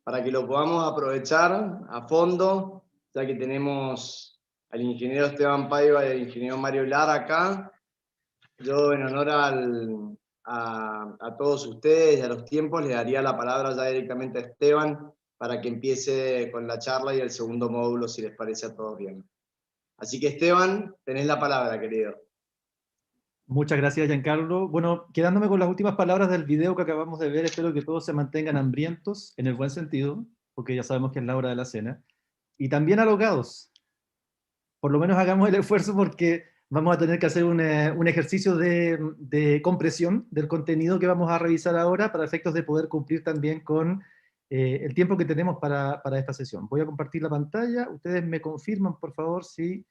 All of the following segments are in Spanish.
para que lo podamos aprovechar a fondo, ya que tenemos al ingeniero Esteban Paiva y al ingeniero Mario Lara acá. Yo, en honor a todos ustedes y a los tiempos, le daría la palabra ya directamente a Esteban para que empiece con la charla y el segundo módulo, si les parece a todos bien. Así que, Esteban, tenés la palabra, querido. Muchas gracias, Giancarlo. Bueno, quedándome con las últimas palabras del video que acabamos de ver, espero que todos se mantengan hambrientos, en el buen sentido, porque ya sabemos que es la hora de la cena, y también alocados. Por lo menos hagamos el esfuerzo porque vamos a tener que hacer un ejercicio de compresión del contenido que vamos a revisar ahora para efectos de poder cumplir también con el tiempo que tenemos para esta sesión. Voy a compartir la pantalla. Ustedes me confirman, por favor, si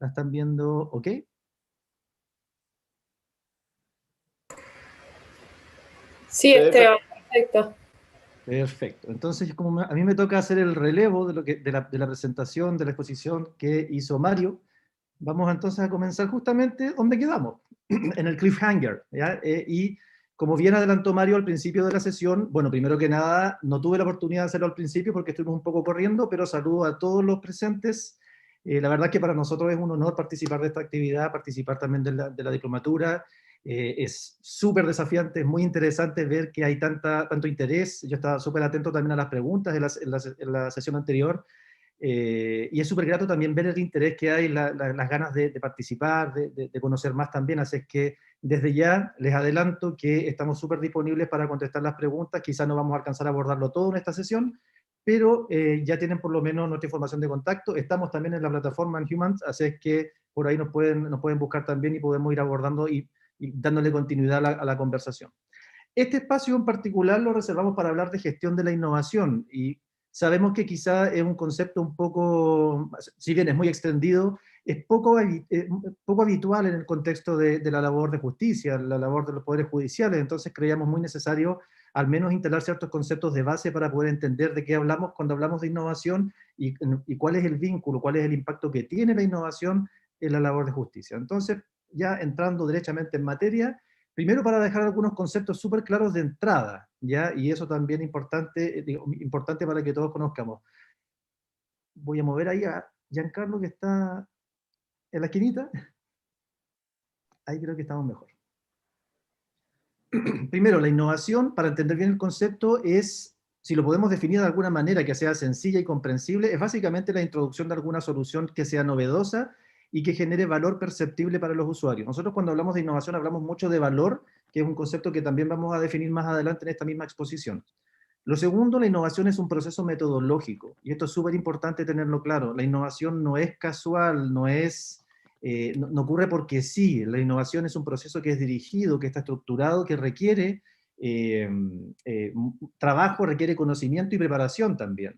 la están viendo. ¿Ok? Sí, Esteban, perfecto. Perfecto. Entonces, como a mí me toca hacer el relevo de la presentación, de la exposición que hizo Mario, vamos entonces a comenzar justamente donde quedamos, en el cliffhanger, ¿ya? Y como bien adelantó Mario al principio de la sesión, bueno, primero que nada, no tuve la oportunidad de hacerlo al principio porque estuvimos un poco corriendo, pero saludo a todos los presentes. La verdad que para nosotros es un honor participar de esta actividad, participar también de la diplomatura. Es súper desafiante, es muy interesante ver que hay tanto interés. Yo estaba súper atento también a las preguntas en la sesión anterior. Y es súper grato también ver el interés que hay, las ganas de participar, de conocer más también. Así es que desde ya les adelanto que estamos súper disponibles para contestar las preguntas. Quizás no vamos a alcanzar a abordarlo todo en esta sesión, pero ya tienen por lo menos nuestra información de contacto. Estamos también en la plataforma en Humans, así es que por ahí nos pueden buscar también y podemos ir abordando y dándole continuidad a la conversación. Este espacio en particular lo reservamos para hablar de gestión de la innovación, y sabemos que quizá es un concepto un poco, si bien es muy extendido, es poco habitual en el contexto de la labor de justicia, la labor de los poderes judiciales. Entonces creíamos muy necesario al menos instalar ciertos conceptos de base para poder entender de qué hablamos cuando hablamos de innovación y cuál es el vínculo, cuál es el impacto que tiene la innovación en la labor de justicia. Entonces, ya entrando derechamente en materia, primero para dejar algunos conceptos súper claros de entrada, ¿ya? Y eso también importante, importante para que todos conozcamos. Voy a mover ahí a Giancarlo, que está en la esquinita. Ahí creo que estamos mejor. Primero, la innovación, para entender bien el concepto, es, si lo podemos definir de alguna manera que sea sencilla y comprensible, es básicamente la introducción de alguna solución que sea novedosa y que genere valor perceptible para los usuarios. Nosotros cuando hablamos de innovación hablamos mucho de valor, que es un concepto que también vamos a definir más adelante en esta misma exposición. Lo segundo, la innovación es un proceso metodológico, y esto es súper importante tenerlo claro. La innovación no es casual, no ocurre porque sí. La innovación es un proceso que es dirigido, que está estructurado, que requiere eh, trabajo, requiere conocimiento y preparación también.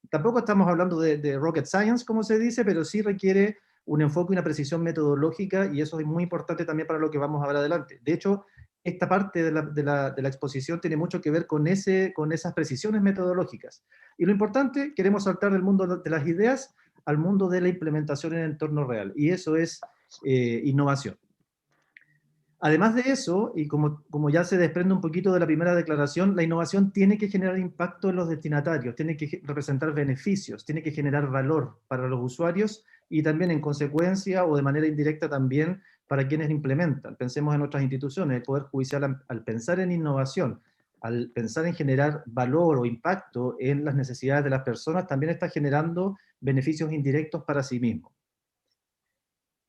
Tampoco estamos hablando de rocket science, como se dice, pero sí requiere un enfoque y una precisión metodológica, y eso es muy importante también para lo que vamos a ver adelante. De hecho, esta parte de la exposición tiene mucho que ver con esas precisiones metodológicas. Y lo importante, queremos saltar del mundo de las ideas al mundo de la implementación en el entorno real, y eso es innovación. Además de eso, y como ya se desprende un poquito de la primera declaración, la innovación tiene que generar impacto en los destinatarios, tiene que representar beneficios, tiene que generar valor para los usuarios y también en consecuencia o de manera indirecta también para quienes implementan. Pensemos en otras instituciones. El Poder Judicial, al pensar en innovación, al pensar en generar valor o impacto en las necesidades de las personas, también está generando beneficios indirectos para sí mismo.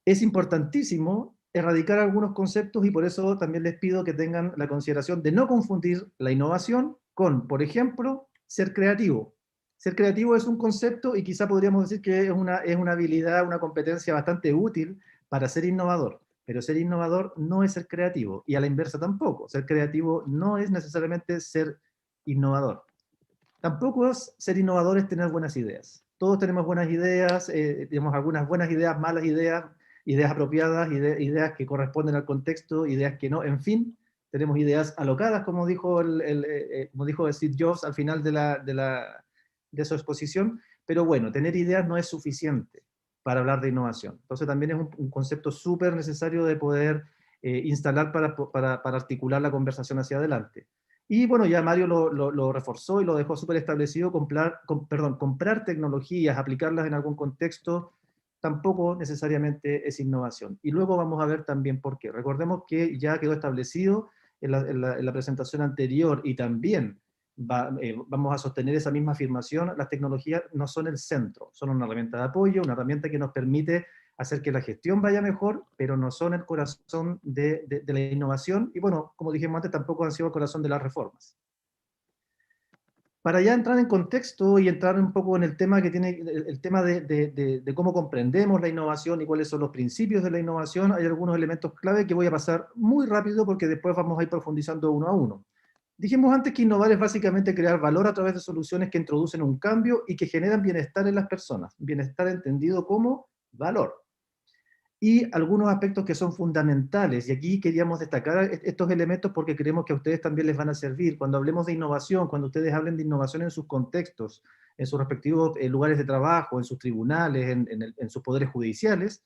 Es importantísimo erradicar algunos conceptos, y por eso también les pido que tengan la consideración de no confundir la innovación con, por ejemplo, ser creativo. Ser creativo es un concepto y quizá podríamos decir que es una habilidad, una competencia bastante útil para ser innovador, pero ser innovador no es ser creativo, y a la inversa tampoco. Ser creativo no es necesariamente ser innovador. Tampoco es ser innovador es tener buenas ideas. Todos tenemos buenas ideas, tenemos algunas buenas ideas, malas ideas, ideas apropiadas, ideas que corresponden al contexto, ideas que no, en fin, tenemos ideas alocadas, como dijo Steve Jobs al final de su exposición, pero bueno, tener ideas no es suficiente para hablar de innovación. Entonces también es un concepto súper necesario de poder instalar para articular la conversación hacia adelante. Y bueno, ya Mario lo reforzó y lo dejó súper establecido, comprar tecnologías, aplicarlas en algún contexto, tampoco necesariamente es innovación. Y luego vamos a ver también por qué. Recordemos que ya quedó establecido en la presentación anterior, y también vamos a sostener esa misma afirmación: las tecnologías no son el centro, son una herramienta de apoyo, una herramienta que nos permite hacer que la gestión vaya mejor, pero no son el corazón de la innovación, y bueno, como dijimos antes, tampoco han sido el corazón de las reformas. Para ya entrar en contexto y entrar un poco en el tema que tiene, el tema de cómo comprendemos la innovación y cuáles son los principios de la innovación, hay algunos elementos clave que voy a pasar muy rápido porque después vamos a ir profundizando uno a uno. Dijimos antes que innovar es básicamente crear valor a través de soluciones que introducen un cambio y que generan bienestar en las personas, bienestar entendido como valor. Y algunos aspectos que son fundamentales, y aquí queríamos destacar estos elementos porque creemos que a ustedes también les van a servir. Cuando hablemos de innovación, cuando ustedes hablen de innovación en sus contextos, en sus respectivos lugares de trabajo, en sus tribunales, en sus poderes judiciales,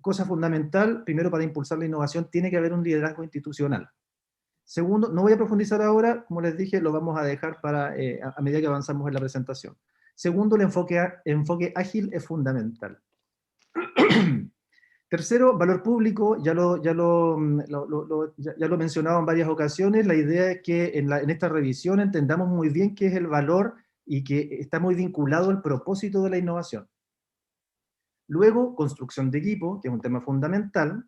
cosa fundamental: primero, para impulsar la innovación tiene que haber un liderazgo institucional. Segundo, no voy a profundizar ahora, como les dije, lo vamos a dejar para a medida que avanzamos en la presentación. Segundo, el enfoque ágil es fundamental. Tercero, valor público, ya lo he mencionado en varias ocasiones. La idea es que en esta revisión entendamos muy bien qué es el valor y que está muy vinculado al propósito de la innovación. Luego, construcción de equipo, que es un tema fundamental.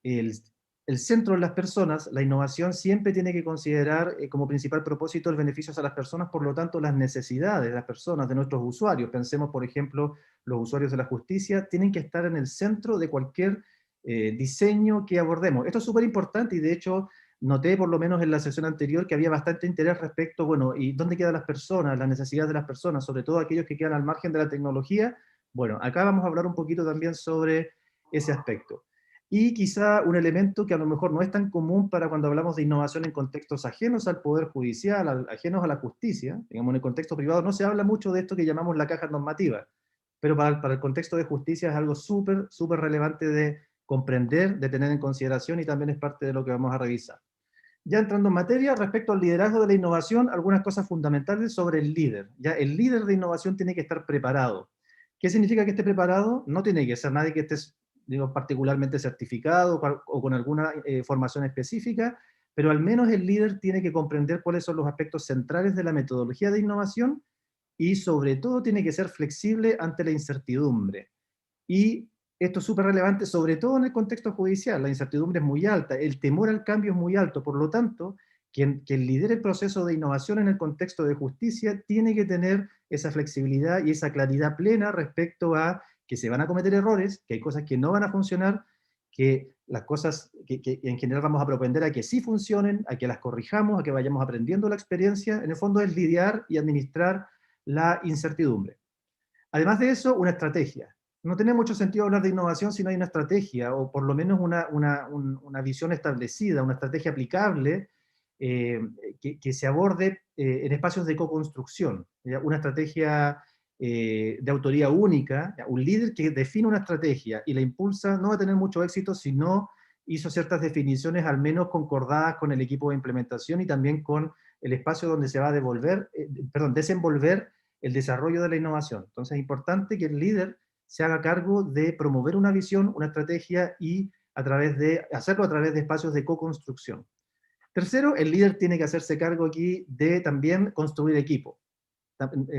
El centro en las personas. La innovación siempre tiene que considerar como principal propósito el beneficio a las personas, por lo tanto las necesidades de las personas, de nuestros usuarios. Pensemos, por ejemplo, los usuarios de la justicia tienen que estar en el centro de cualquier diseño que abordemos. Esto es súper importante, y de hecho noté, por lo menos en la sesión anterior, que había bastante interés respecto, bueno, ¿y dónde quedan las personas, las necesidades de las personas, sobre todo aquellos que quedan al margen de la tecnología? Bueno, acá vamos a hablar un poquito también sobre ese aspecto. Y quizá un elemento que a lo mejor no es tan común para cuando hablamos de innovación en contextos ajenos al Poder Judicial, ajenos a la justicia. Digamos, en el contexto privado no se habla mucho de esto que llamamos la caja normativa, pero para el contexto de justicia es algo súper, súper relevante de comprender, de tener en consideración, y también es parte de lo que vamos a revisar. Ya entrando en materia, respecto al liderazgo de la innovación, algunas cosas fundamentales sobre el líder. Ya, el líder de innovación tiene que estar preparado. ¿Qué significa que esté preparado? No tiene que ser nadie que esté, digo, particularmente certificado o con alguna formación específica, pero al menos el líder tiene que comprender cuáles son los aspectos centrales de la metodología de innovación, y sobre todo tiene que ser flexible ante la incertidumbre. Y esto es súper relevante, sobre todo en el contexto judicial. La incertidumbre es muy alta, el temor al cambio es muy alto, por lo tanto, quien lidere el proceso de innovación en el contexto de justicia tiene que tener esa flexibilidad y esa claridad plena respecto a que se van a cometer errores, que hay cosas que no van a funcionar, que las cosas que en general vamos a propender a que sí funcionen, a que las corrijamos, a que vayamos aprendiendo la experiencia. En el fondo es lidiar y administrar la incertidumbre. Además de eso, una estrategia. No tiene mucho sentido hablar de innovación si no hay una estrategia, o por lo menos una visión establecida, una estrategia aplicable que se aborde en espacios de co-construcción. Una estrategia de autoría única, un líder que define una estrategia y la impulsa no va a tener mucho éxito si no hizo ciertas definiciones al menos concordadas con el equipo de implementación y también con el espacio donde se va a desenvolver el desarrollo de la innovación. Entonces es importante que el líder se haga cargo de promover una visión, una estrategia, y hacerlo a través de espacios de co-construcción. Tercero, el líder tiene que hacerse cargo aquí de también construir equipo.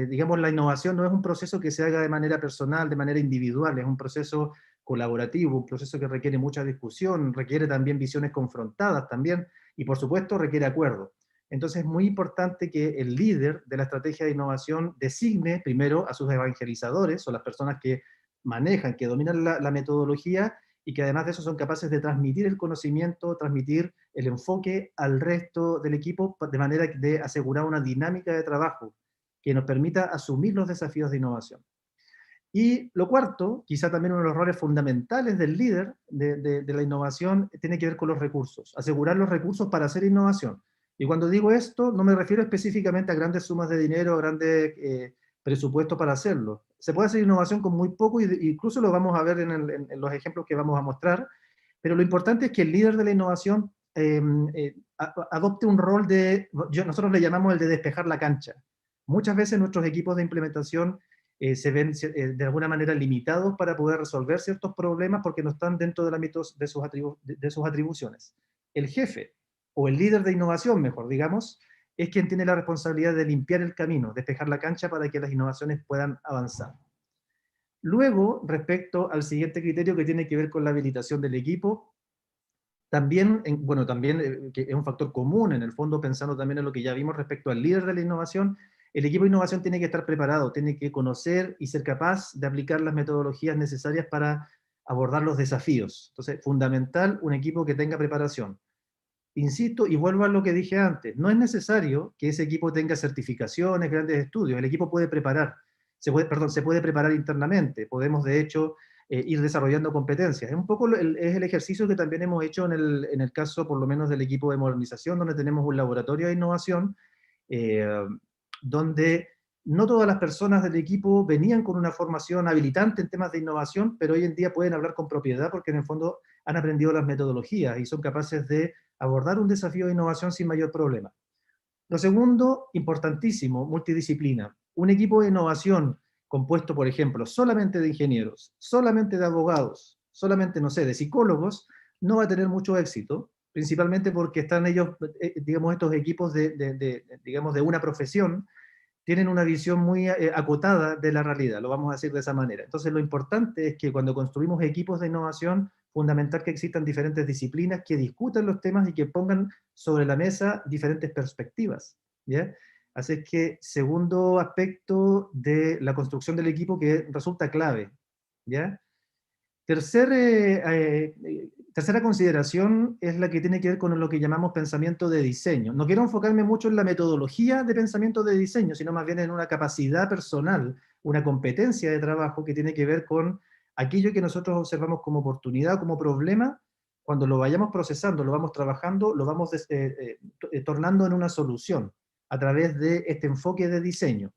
Digamos, la innovación no es un proceso que se haga de manera personal, de manera individual, es un proceso colaborativo, un proceso que requiere mucha discusión, requiere también visiones confrontadas también, y por supuesto requiere acuerdo. Entonces es muy importante que el líder de la estrategia de innovación designe primero a sus evangelizadores, o las personas que manejan, que dominan la metodología, y que además de eso son capaces de transmitir el conocimiento, transmitir el enfoque al resto del equipo, de manera de asegurar una dinámica de trabajo que nos permita asumir los desafíos de innovación. Y lo cuarto, quizá también uno de los roles fundamentales del líder de la innovación, tiene que ver con los recursos, asegurar los recursos para hacer innovación. Y cuando digo esto, no me refiero específicamente a grandes sumas de dinero, grandes presupuestos para hacerlo. Se puede hacer innovación con muy poco, y incluso lo vamos a ver en los ejemplos que vamos a mostrar, pero lo importante es que el líder de la innovación adopte un rol de, nosotros le llamamos el de despejar la cancha. Muchas veces nuestros equipos de implementación se ven de alguna manera limitados para poder resolver ciertos problemas porque no están dentro del ámbito de sus atribuciones. El jefe, o el líder de innovación, mejor digamos, es quien tiene la responsabilidad de limpiar el camino, despejar la cancha para que las innovaciones puedan avanzar. Luego, respecto al siguiente criterio que tiene que ver con la habilitación del equipo, también, que es un factor común, en el fondo, pensando también en lo que ya vimos respecto al líder de la innovación, el equipo de innovación tiene que estar preparado, tiene que conocer y ser capaz de aplicar las metodologías necesarias para abordar los desafíos. Entonces, fundamental, un equipo que tenga preparación. Insisto, y vuelvo a lo que dije antes, no es necesario que ese equipo tenga certificaciones, grandes estudios, el equipo puede preparar, se puede preparar internamente, podemos de hecho ir desarrollando competencias. Es un poco es el ejercicio que también hemos hecho en el caso por lo menos del equipo de modernización, donde tenemos un laboratorio de innovación, donde no todas las personas del equipo venían con una formación habilitante en temas de innovación, pero hoy en día pueden hablar con propiedad porque en el fondo han aprendido las metodologías y son capaces de abordar un desafío de innovación sin mayor problema. Lo segundo, importantísimo, multidisciplina. Un equipo de innovación compuesto, por ejemplo, solamente de ingenieros, solamente de abogados, solamente, no sé, de psicólogos, no va a tener mucho éxito, principalmente porque están ellos, digamos, estos equipos digamos, de una profesión, tienen una visión muy acotada de la realidad, lo vamos a decir de esa manera. Entonces lo importante es que cuando construimos equipos de innovación, fundamental que existan diferentes disciplinas que discutan los temas y que pongan sobre la mesa diferentes perspectivas, ¿ya? Así es que segundo aspecto de la construcción del equipo que resulta clave, ¿ya? Tercera consideración es la que tiene que ver con lo que llamamos pensamiento de diseño. No quiero enfocarme mucho en la metodología de pensamiento de diseño, sino más bien en una capacidad personal, una competencia de trabajo que tiene que ver con aquello que nosotros observamos como oportunidad, como problema, cuando lo vayamos procesando, lo vamos trabajando, lo vamos tornando en una solución a través de este enfoque de diseño.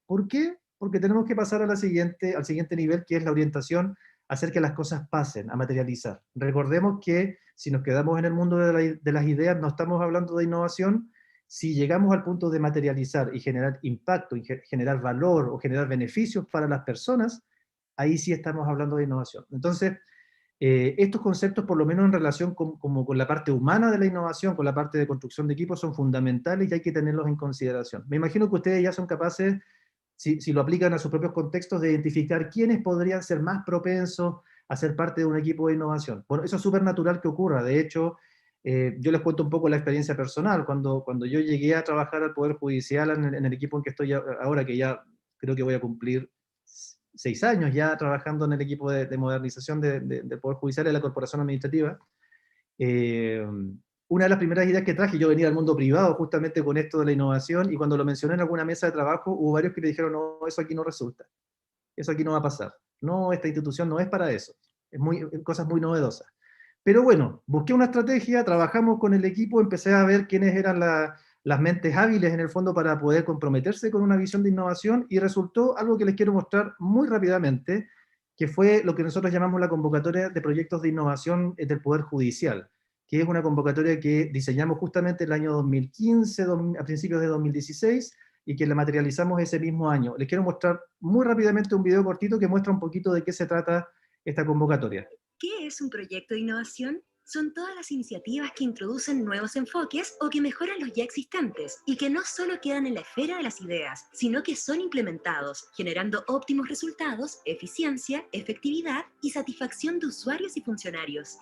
¿Por qué? Porque tenemos que pasar al siguiente nivel, que es la orientación, hacer que las cosas pasen, a materializar. Recordemos que si nos quedamos en el mundo de las ideas, no estamos hablando de innovación. Si llegamos al punto de materializar y generar impacto, y generar valor o generar beneficios para las personas, ahí sí estamos hablando de innovación. Entonces, estos conceptos, por lo menos en relación con la parte humana de la innovación, con la parte de construcción de equipos, son fundamentales y hay que tenerlos en consideración. Me imagino que ustedes ya son capaces, si lo aplican a sus propios contextos, de identificar quiénes podrían ser más propensos a ser parte de un equipo de innovación. Bueno, eso es súper natural que ocurra. De hecho, yo les cuento un poco la experiencia personal. Cuando yo llegué a trabajar al Poder Judicial en el equipo en que estoy ahora, que ya creo que voy a cumplir 6 años ya trabajando en el equipo de modernización del Poder Judicial de la Corporación Administrativa, una de las primeras ideas que traje, yo venía del mundo privado justamente con esto de la innovación, y cuando lo mencioné en alguna mesa de trabajo, hubo varios que me dijeron, no, eso aquí no resulta, eso aquí no va a pasar, no, esta institución no es para eso, cosas muy novedosas. Pero bueno, busqué una estrategia, trabajamos con el equipo, empecé a ver quiénes eran las mentes hábiles en el fondo para poder comprometerse con una visión de innovación, y resultó algo que les quiero mostrar muy rápidamente, que fue lo que nosotros llamamos la convocatoria de proyectos de innovación del Poder Judicial, que es una convocatoria que diseñamos justamente el año 2015, a principios de 2016, y que la materializamos ese mismo año. Les quiero mostrar muy rápidamente un video cortito que muestra un poquito de qué se trata esta convocatoria. ¿Qué es un proyecto de innovación? Son todas las iniciativas que introducen nuevos enfoques o que mejoran los ya existentes y que no solo quedan en la esfera de las ideas, sino que son implementados, generando óptimos resultados, eficiencia, efectividad y satisfacción de usuarios y funcionarios.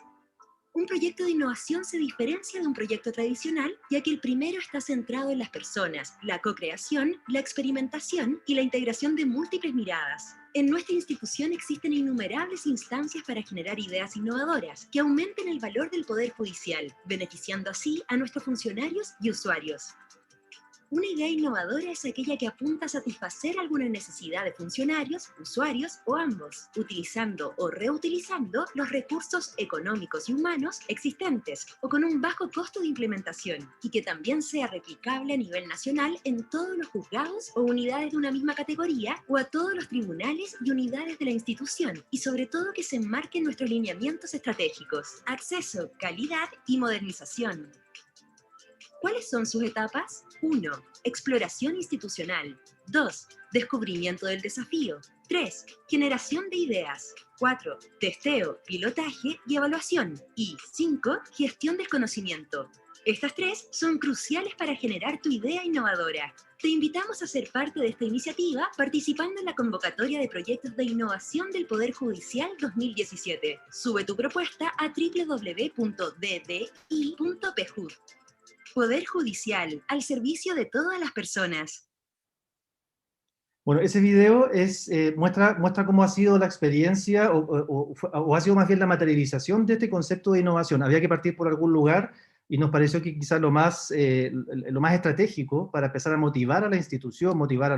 Un proyecto de innovación se diferencia de un proyecto tradicional, ya que el primero está centrado en las personas, la co-creación, la experimentación y la integración de múltiples miradas. En nuestra institución existen innumerables instancias para generar ideas innovadoras que aumenten el valor del Poder Judicial, beneficiando así a nuestros funcionarios y usuarios. Una idea innovadora es aquella que apunta a satisfacer alguna necesidad de funcionarios, usuarios o ambos, utilizando o reutilizando los recursos económicos y humanos existentes o con un bajo costo de implementación, y que también sea replicable a nivel nacional en todos los juzgados o unidades de una misma categoría o a todos los tribunales y unidades de la institución, y sobre todo que se enmarquen nuestros lineamientos estratégicos, acceso, calidad y modernización. ¿Cuáles son sus etapas? 1. Exploración institucional. 2. Descubrimiento del desafío. 3. Generación de ideas. 4. Testeo, pilotaje y evaluación. Y 5. Gestión del conocimiento. Estas 3 son cruciales para generar tu idea innovadora. Te invitamos a ser parte de esta iniciativa participando en la convocatoria de proyectos de innovación del Poder Judicial 2017. Sube tu propuesta a www.ddi.pjud. Poder Judicial, al servicio de todas las personas. Bueno, ese video muestra cómo ha sido la experiencia o ha sido más bien la materialización de este concepto de innovación. Había que partir por algún lugar y nos pareció que quizás lo más estratégico para empezar a motivar a la institución, motivar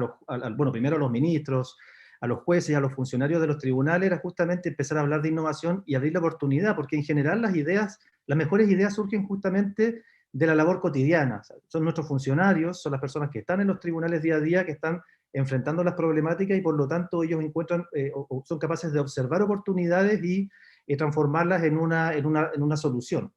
bueno, primero a los ministros, a los jueces, a los funcionarios de los tribunales, era justamente empezar a hablar de innovación y abrir la oportunidad, porque en general las mejores ideas surgen justamente de la labor cotidiana. Son nuestros funcionarios, son las personas que están en los tribunales día a día, que están enfrentando las problemáticas y por lo tanto ellos encuentran o son capaces de observar oportunidades y transformarlas en una solución.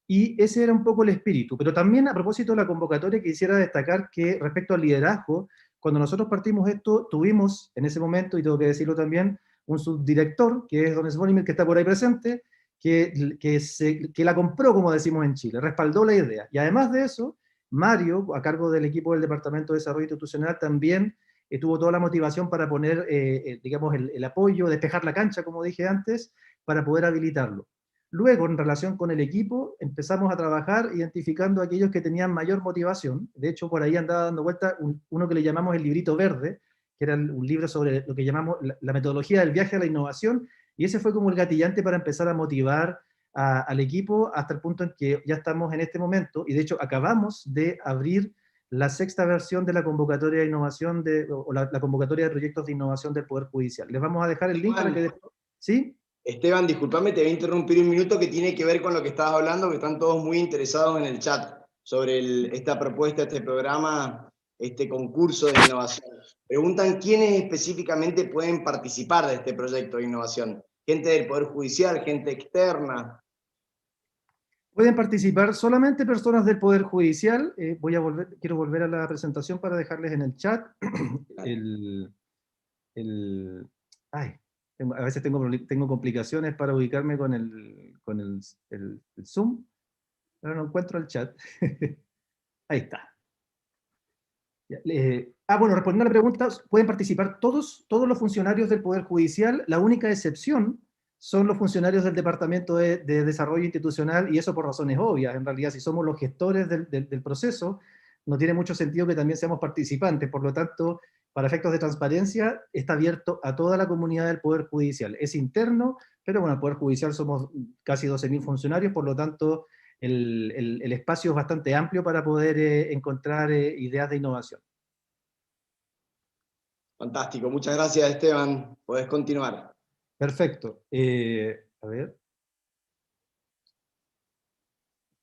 Y ese era un poco el espíritu. Pero también a propósito de la convocatoria quisiera destacar que respecto al liderazgo, cuando nosotros partimos esto, tuvimos en ese momento, y tengo que decirlo también, un subdirector, que es don Svonimir, que está por ahí presente, que la compró, como decimos en Chile, respaldó la idea. Y además de eso, Mario, a cargo del equipo del Departamento de Desarrollo Institucional, también tuvo toda la motivación para poner, digamos, el apoyo, despejar la cancha, como dije antes, para poder habilitarlo. Luego, en relación con el equipo, empezamos a trabajar identificando a aquellos que tenían mayor motivación. De hecho, por ahí andaba dando vuelta uno que le llamamos el librito verde, que era un libro sobre lo que llamamos la metodología del viaje a la innovación, y ese fue como el gatillante para empezar a motivar al equipo hasta el punto en que ya estamos en este momento, y de hecho acabamos de abrir la 6ª versión de la convocatoria de innovación, la convocatoria de proyectos de innovación del Poder Judicial. Les vamos a dejar el link para que... ¿Sí? Esteban, discúlpame, te voy a interrumpir un minuto que tiene que ver con lo que estabas hablando, que están todos muy interesados en el chat sobre esta propuesta, este programa, este concurso de innovación. Preguntan quiénes específicamente pueden participar de este proyecto de innovación. Gente del Poder Judicial, gente externa. Pueden participar solamente personas del Poder Judicial. Quiero volver a la presentación para dejarles en el chat a veces tengo complicaciones para ubicarme con el Zoom. Ahora no encuentro el chat. Ahí está. Bueno, respondiendo a la pregunta, pueden participar todos los funcionarios del Poder Judicial. La única excepción son los funcionarios del Departamento de Desarrollo Institucional, y eso por razones obvias. En realidad, si somos los gestores del proceso, no tiene mucho sentido que también seamos participantes. Por lo tanto, para efectos de transparencia, está abierto a toda la comunidad del Poder Judicial. Es interno, pero bueno, el Poder Judicial somos casi 12.000 funcionarios, por lo tanto, el espacio es bastante amplio para poder encontrar ideas de innovación. Fantástico, muchas gracias, Esteban. Podés continuar. Perfecto. A ver.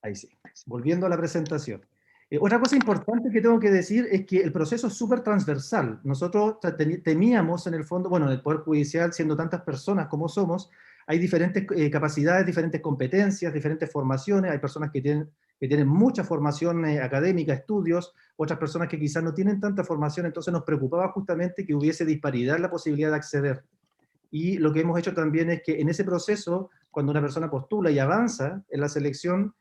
Ahí sí. Volviendo a la presentación. Otra cosa importante que tengo que decir es que el proceso es súper transversal. Nosotros temíamos, en el fondo, bueno, en el Poder Judicial, siendo tantas personas como somos, hay diferentes capacidades, diferentes competencias, diferentes formaciones. Hay personas que tienen mucha formación académica, estudios, otras personas que quizás no tienen tanta formación, entonces nos preocupaba justamente que hubiese disparidad en la posibilidad de acceder. Y lo que hemos hecho también es que en ese proceso, cuando una persona postula y avanza en la selección,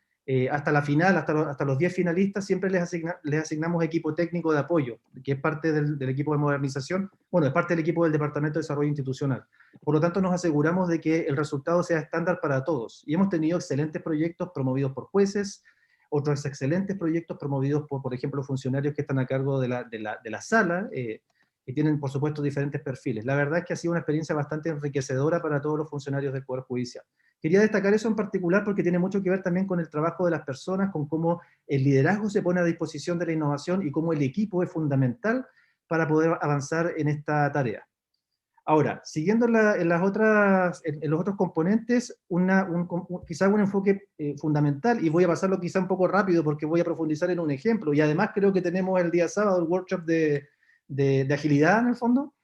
hasta la final, hasta los 10 finalistas, siempre les asignamos equipo técnico de apoyo, que es parte del equipo de modernización, bueno, es parte del equipo del Departamento de Desarrollo Institucional. Por lo tanto, nos aseguramos de que el resultado sea estándar para todos. Y hemos tenido excelentes proyectos promovidos por jueces, otros excelentes proyectos promovidos por ejemplo, funcionarios que están a cargo de la sala, que tienen, por supuesto, diferentes perfiles. La verdad es que ha sido una experiencia bastante enriquecedora para todos los funcionarios del Poder Judicial. Quería destacar eso en particular porque tiene mucho que ver también con el trabajo de las personas, con cómo el liderazgo se pone a disposición de la innovación y cómo el equipo es fundamental para poder avanzar en esta tarea. Ahora, siguiendo en los otros componentes, quizá un enfoque fundamental, y voy a pasarlo quizá un poco rápido porque voy a profundizar en un ejemplo, y además creo que tenemos el día sábado el workshop de agilidad en el fondo.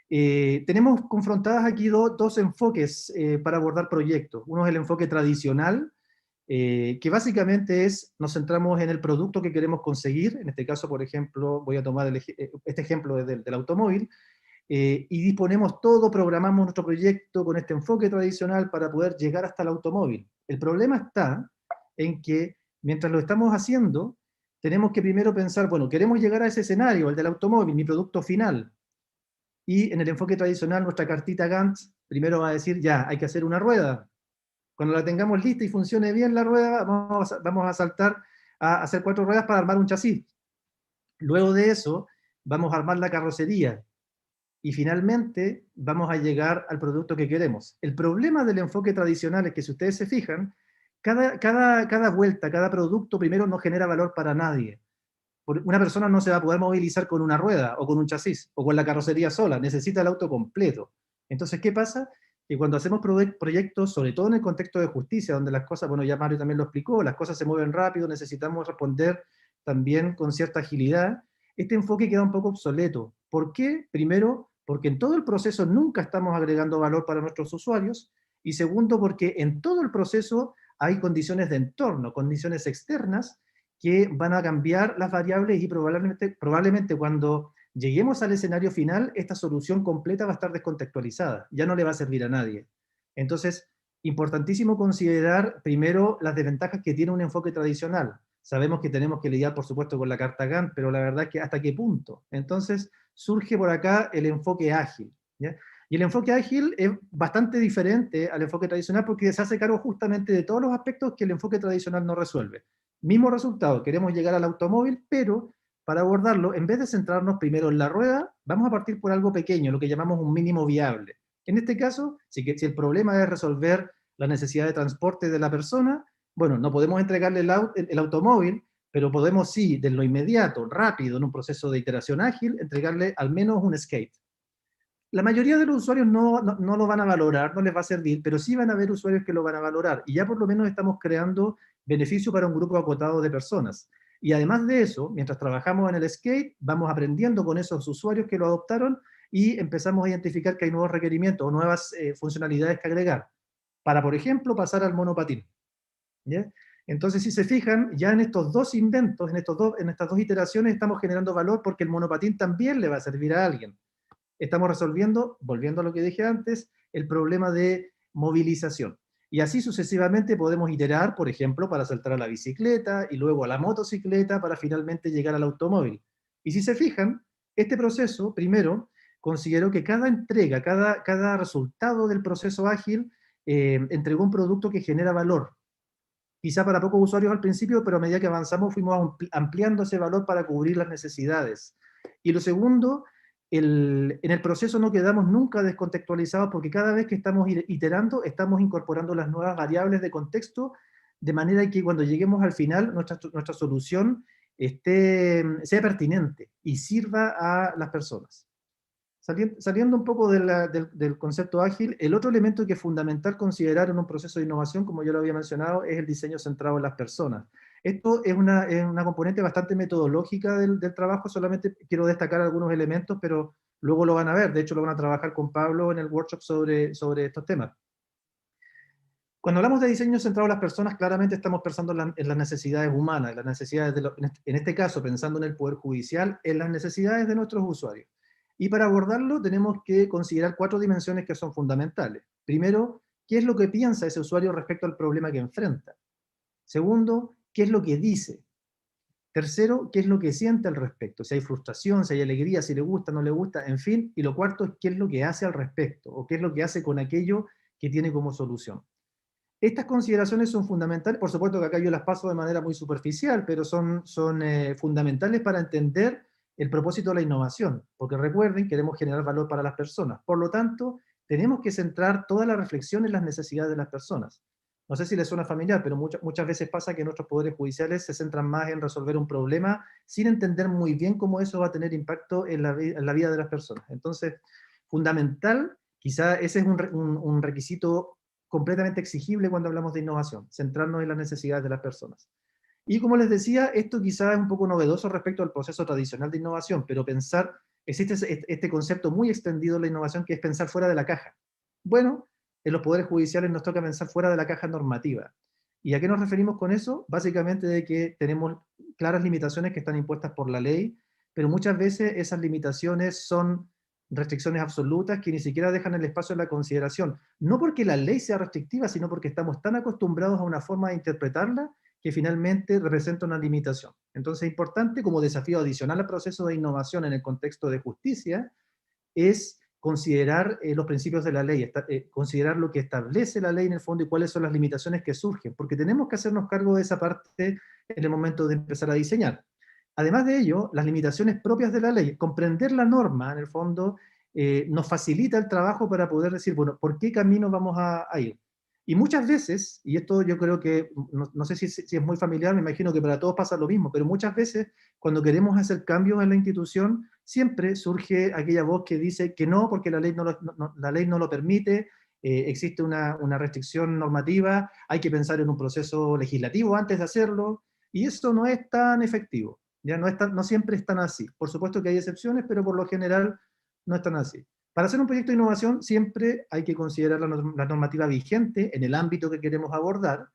Tenemos confrontadas aquí dos enfoques para abordar proyectos. Uno es el enfoque tradicional, que básicamente es, nos centramos en el producto que queremos conseguir. En este caso, por ejemplo, voy a tomar este ejemplo del automóvil, y disponemos todo, programamos nuestro proyecto con este enfoque tradicional para poder llegar hasta el automóvil. El problema está en que, mientras lo estamos haciendo, tenemos que primero pensar, bueno, queremos llegar a ese escenario, el del automóvil, mi producto final. Y en el enfoque tradicional, nuestra cartita Gantt primero va a decir, ya, hay que hacer una rueda. Cuando la tengamos lista y funcione bien la rueda, vamos a saltar a hacer 4 ruedas para armar un chasis. Luego de eso, vamos a armar la carrocería. Y finalmente, vamos a llegar al producto que queremos. El problema del enfoque tradicional es que, si ustedes se fijan, cada vuelta, cada producto primero no genera valor para nadie. Una persona no se va a poder movilizar con una rueda, o con un chasis, o con la carrocería sola, necesita el auto completo. Entonces, ¿qué pasa? Que cuando hacemos proyectos, sobre todo en el contexto de justicia, donde las cosas, bueno, ya Mario también lo explicó, las cosas se mueven rápido, necesitamos responder también con cierta agilidad, este enfoque queda un poco obsoleto. ¿Por qué? Primero, porque en todo el proceso nunca estamos agregando valor para nuestros usuarios, y segundo, porque en todo el proceso hay condiciones de entorno, condiciones externas, que van a cambiar las variables, y probablemente cuando lleguemos al escenario final, esta solución completa va a estar descontextualizada, ya no le va a servir a nadie. Entonces, importantísimo considerar primero las desventajas que tiene un enfoque tradicional. Sabemos que tenemos que lidiar, por supuesto, con la carta Gantt, pero la verdad es que ¿hasta qué punto? Entonces, surge por acá el enfoque ágil, ¿ya? Y el enfoque ágil es bastante diferente al enfoque tradicional, porque se hace cargo justamente de todos los aspectos que el enfoque tradicional no resuelve. Mismo resultado, queremos llegar al automóvil, pero para abordarlo, en vez de centrarnos primero en la rueda, vamos a partir por algo pequeño, lo que llamamos un mínimo viable. En este caso, si el problema es resolver la necesidad de transporte de la persona, bueno, no podemos entregarle el automóvil, pero podemos sí, de lo inmediato, rápido, en un proceso de iteración ágil, entregarle al menos un skate. La mayoría de los usuarios no lo van a valorar, no les va a servir, pero sí van a haber usuarios que lo van a valorar, y ya por lo menos estamos creando beneficio para un grupo acotado de personas. Y además de eso, mientras trabajamos en el skate, vamos aprendiendo con esos usuarios que lo adoptaron, y empezamos a identificar que hay nuevos requerimientos o nuevas funcionalidades que agregar, para, por ejemplo, pasar al monopatín, ¿ya? Entonces, si se fijan, ya en estos dos inventos, en estas dos iteraciones, estamos generando valor, porque el monopatín también le va a servir a alguien. Estamos resolviendo, volviendo a lo que dije antes, el problema de movilización. Y así sucesivamente podemos iterar, por ejemplo, para saltar a la bicicleta, y luego a la motocicleta, para finalmente llegar al automóvil. Y si se fijan, este proceso, primero, consideró que cada entrega, cada resultado del proceso ágil, entregó un producto que genera valor. Quizá para pocos usuarios al principio, pero a medida que avanzamos fuimos ampliando ese valor para cubrir las necesidades. Y lo segundo, en el proceso no quedamos nunca descontextualizados, porque cada vez que estamos iterando, estamos incorporando las nuevas variables de contexto, de manera que cuando lleguemos al final, nuestra solución sea pertinente y sirva a las personas. Saliendo un poco del concepto ágil, el otro elemento que es fundamental considerar en un proceso de innovación, como yo lo había mencionado, es el diseño centrado en las personas. Esto es una componente bastante metodológica del trabajo. Solamente quiero destacar algunos elementos, pero luego lo van a ver. De hecho, lo van a trabajar con Pablo en el workshop sobre estos temas. Cuando hablamos de diseño centrado en las personas, claramente estamos pensando en las necesidades humanas, en las necesidades en este caso, pensando en el Poder Judicial, en las necesidades de nuestros usuarios. Y para abordarlo tenemos que considerar 4 dimensiones que son fundamentales. Primero, ¿qué es lo que piensa ese usuario respecto al problema que enfrenta? Segundo, ¿qué es lo que dice? Tercero, ¿qué es lo que siente al respecto? Si hay frustración, si hay alegría, si le gusta, no le gusta, en fin. Y lo cuarto es qué es lo que hace al respecto, o qué es lo que hace con aquello que tiene como solución. Estas consideraciones son fundamentales. Por supuesto que acá yo las paso de manera muy superficial, pero son fundamentales para entender el propósito de la innovación, porque recuerden, queremos generar valor para las personas. Por lo tanto, tenemos que centrar toda la reflexión en las necesidades de las personas. No sé si les suena familiar, pero muchas veces pasa que nuestros poderes judiciales se centran más en resolver un problema sin entender muy bien cómo eso va a tener impacto en la vida de las personas. Entonces, fundamental, quizá ese es un requisito completamente exigible cuando hablamos de innovación, centrarnos en las necesidades de las personas. Y como les decía, esto quizá es un poco novedoso respecto al proceso tradicional de innovación, pero existe este concepto muy extendido en la innovación, que es pensar fuera de la caja. Bueno, en los poderes judiciales nos toca pensar fuera de la caja normativa. ¿Y a qué nos referimos con eso? Básicamente de que tenemos claras limitaciones que están impuestas por la ley, pero muchas veces esas limitaciones son restricciones absolutas que ni siquiera dejan el espacio de la consideración. No porque la ley sea restrictiva, sino porque estamos tan acostumbrados a una forma de interpretarla que finalmente representa una limitación. Entonces es importante, como desafío adicional al proceso de innovación en el contexto de justicia, es considerar los principios de la ley, considerar lo que establece la ley en el fondo y cuáles son las limitaciones que surgen, porque tenemos que hacernos cargo de esa parte en el momento de empezar a diseñar. Además de ello, las limitaciones propias de la ley, comprender la norma, en el fondo, nos facilita el trabajo para poder decir, bueno, ¿por qué camino vamos a ir? Y muchas veces, y esto yo creo que, no sé si es muy familiar, me imagino que para todos pasa lo mismo, pero muchas veces cuando queremos hacer cambios en la institución, siempre surge aquella voz que dice que no, porque la ley la ley no lo permite, existe una restricción normativa, hay que pensar en un proceso legislativo antes de hacerlo, y eso no es tan efectivo. Ya no siempre es tan así. Por supuesto que hay excepciones, pero por lo general no es tan así. Para hacer un proyecto de innovación siempre hay que considerar la normativa vigente en el ámbito que queremos abordar.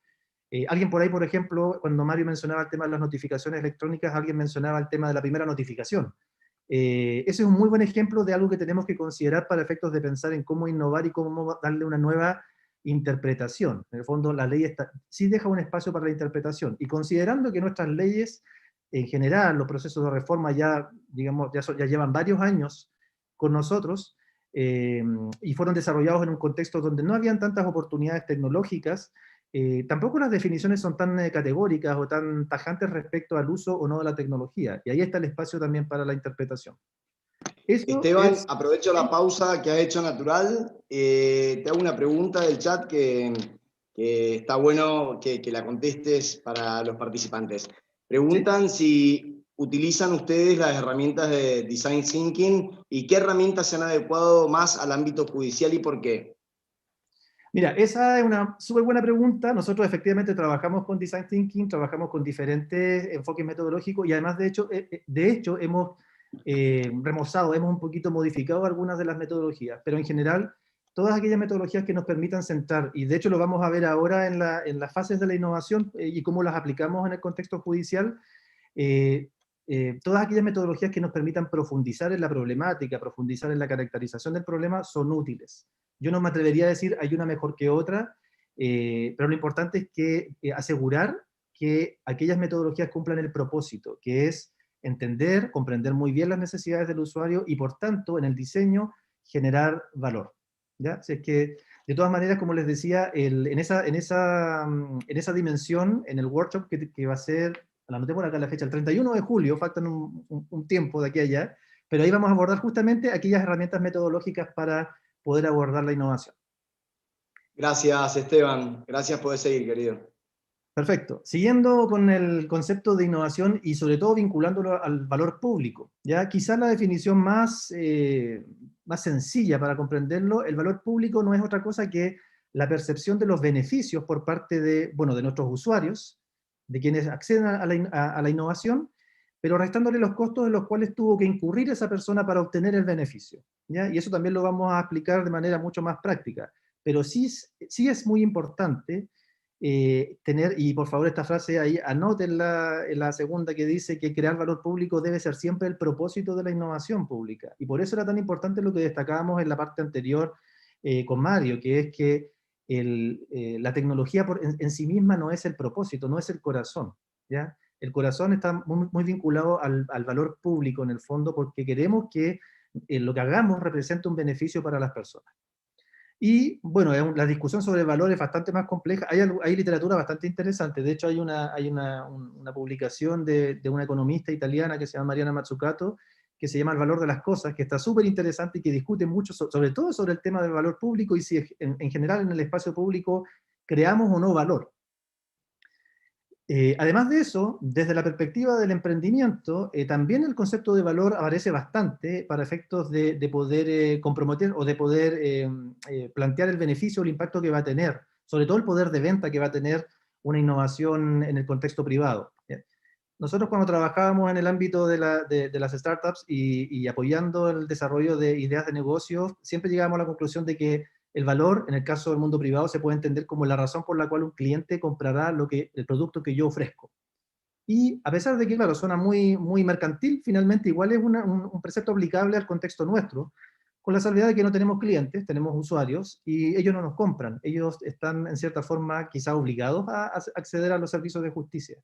Alguien por ahí, por ejemplo, cuando Mario mencionaba el tema de las notificaciones electrónicas, alguien mencionaba el tema de la primera notificación. Ese es un muy buen ejemplo de algo que tenemos que considerar para efectos de pensar en cómo innovar y cómo darle una nueva interpretación. En el fondo, la ley sí deja un espacio para la interpretación. Y considerando que nuestras leyes, en general, los procesos de reforma ya, digamos, ya llevan varios años con nosotros, y fueron desarrollados en un contexto donde no habían tantas oportunidades tecnológicas, tampoco las definiciones son tan categóricas o tan tajantes respecto al uso o no de la tecnología. Y ahí está el espacio también para la interpretación. Esteban, aprovecho la pausa que ha hecho Natural. Te hago una pregunta del chat que está bueno que la contestes para los participantes. Preguntan si utilizan ustedes las herramientas de Design Thinking y qué herramientas se han adecuado más al ámbito judicial y por qué. Mira, esa es una súper buena pregunta. Nosotros efectivamente trabajamos con Design Thinking, trabajamos con diferentes enfoques metodológicos y además, de hecho hemos remozado, hemos un poquito modificado algunas de las metodologías, pero en general, todas aquellas metodologías que nos permitan centrar, y de hecho lo vamos a ver ahora en las fases de la innovación y cómo las aplicamos en el contexto judicial, todas aquellas metodologías que nos permitan profundizar en la problemática, profundizar en la caracterización del problema, son útiles. Yo no me atrevería a decir hay una mejor que otra, pero lo importante es que asegurar que aquellas metodologías cumplan el propósito, que es entender, comprender muy bien las necesidades del usuario y por tanto en el diseño generar valor. ¿Ya? Así es que de todas maneras, como les decía, en esa dimensión, en el workshop que va a ser, la anoté por acá la fecha, el 31 de julio, faltan un tiempo de aquí a allá, pero ahí vamos a abordar justamente aquellas herramientas metodológicas para poder abordar la innovación. Gracias, Esteban. Gracias por seguir, querido. Perfecto. Siguiendo con el concepto de innovación y sobre todo vinculándolo al valor público, ya quizás la definición más sencilla para comprenderlo, el valor público no es otra cosa que la percepción de los beneficios por parte de nuestros usuarios, de quienes acceden a la innovación, pero restándole los costos en los cuales tuvo que incurrir esa persona para obtener el beneficio, ¿ya? Y eso también lo vamos a explicar de manera mucho más práctica, pero sí es muy importante tener, y por favor esta frase ahí, anótenla en la segunda que dice que crear valor público debe ser siempre el propósito de la innovación pública. Y por eso era tan importante lo que destacábamos en la parte anterior con Mario, que es que la tecnología en sí misma no es el propósito, no es el corazón, ¿ya? El corazón está muy vinculado al valor público en el fondo, porque queremos que lo que hagamos represente un beneficio para las personas. Y bueno, la discusión sobre el valor es bastante más compleja. Hay literatura bastante interesante. De hecho, hay una publicación de una economista italiana que se llama Mariana Mazzucato, que se llama El valor de las cosas, que está súper interesante y que discute mucho, sobre todo sobre el tema del valor público y si en general en el espacio público creamos o no valor. Además de eso, desde la perspectiva del emprendimiento, también el concepto de valor aparece bastante para efectos de poder comprometer o de poder plantear el beneficio o el impacto que va a tener, sobre todo el poder de venta que va a tener una innovación en el contexto privado. Nosotros cuando trabajábamos en el ámbito de las startups y apoyando el desarrollo de ideas de negocio, siempre llegábamos a la conclusión de que El valor, en el caso del mundo privado, se puede entender como la razón por la cual un cliente comprará el producto que yo ofrezco. Y a pesar de que, claro, suena muy, muy mercantil, finalmente igual es un precepto aplicable al contexto nuestro, con la salvedad de que no tenemos clientes, tenemos usuarios, y ellos no nos compran. Ellos están, en cierta forma, quizá obligados a acceder a los servicios de justicia.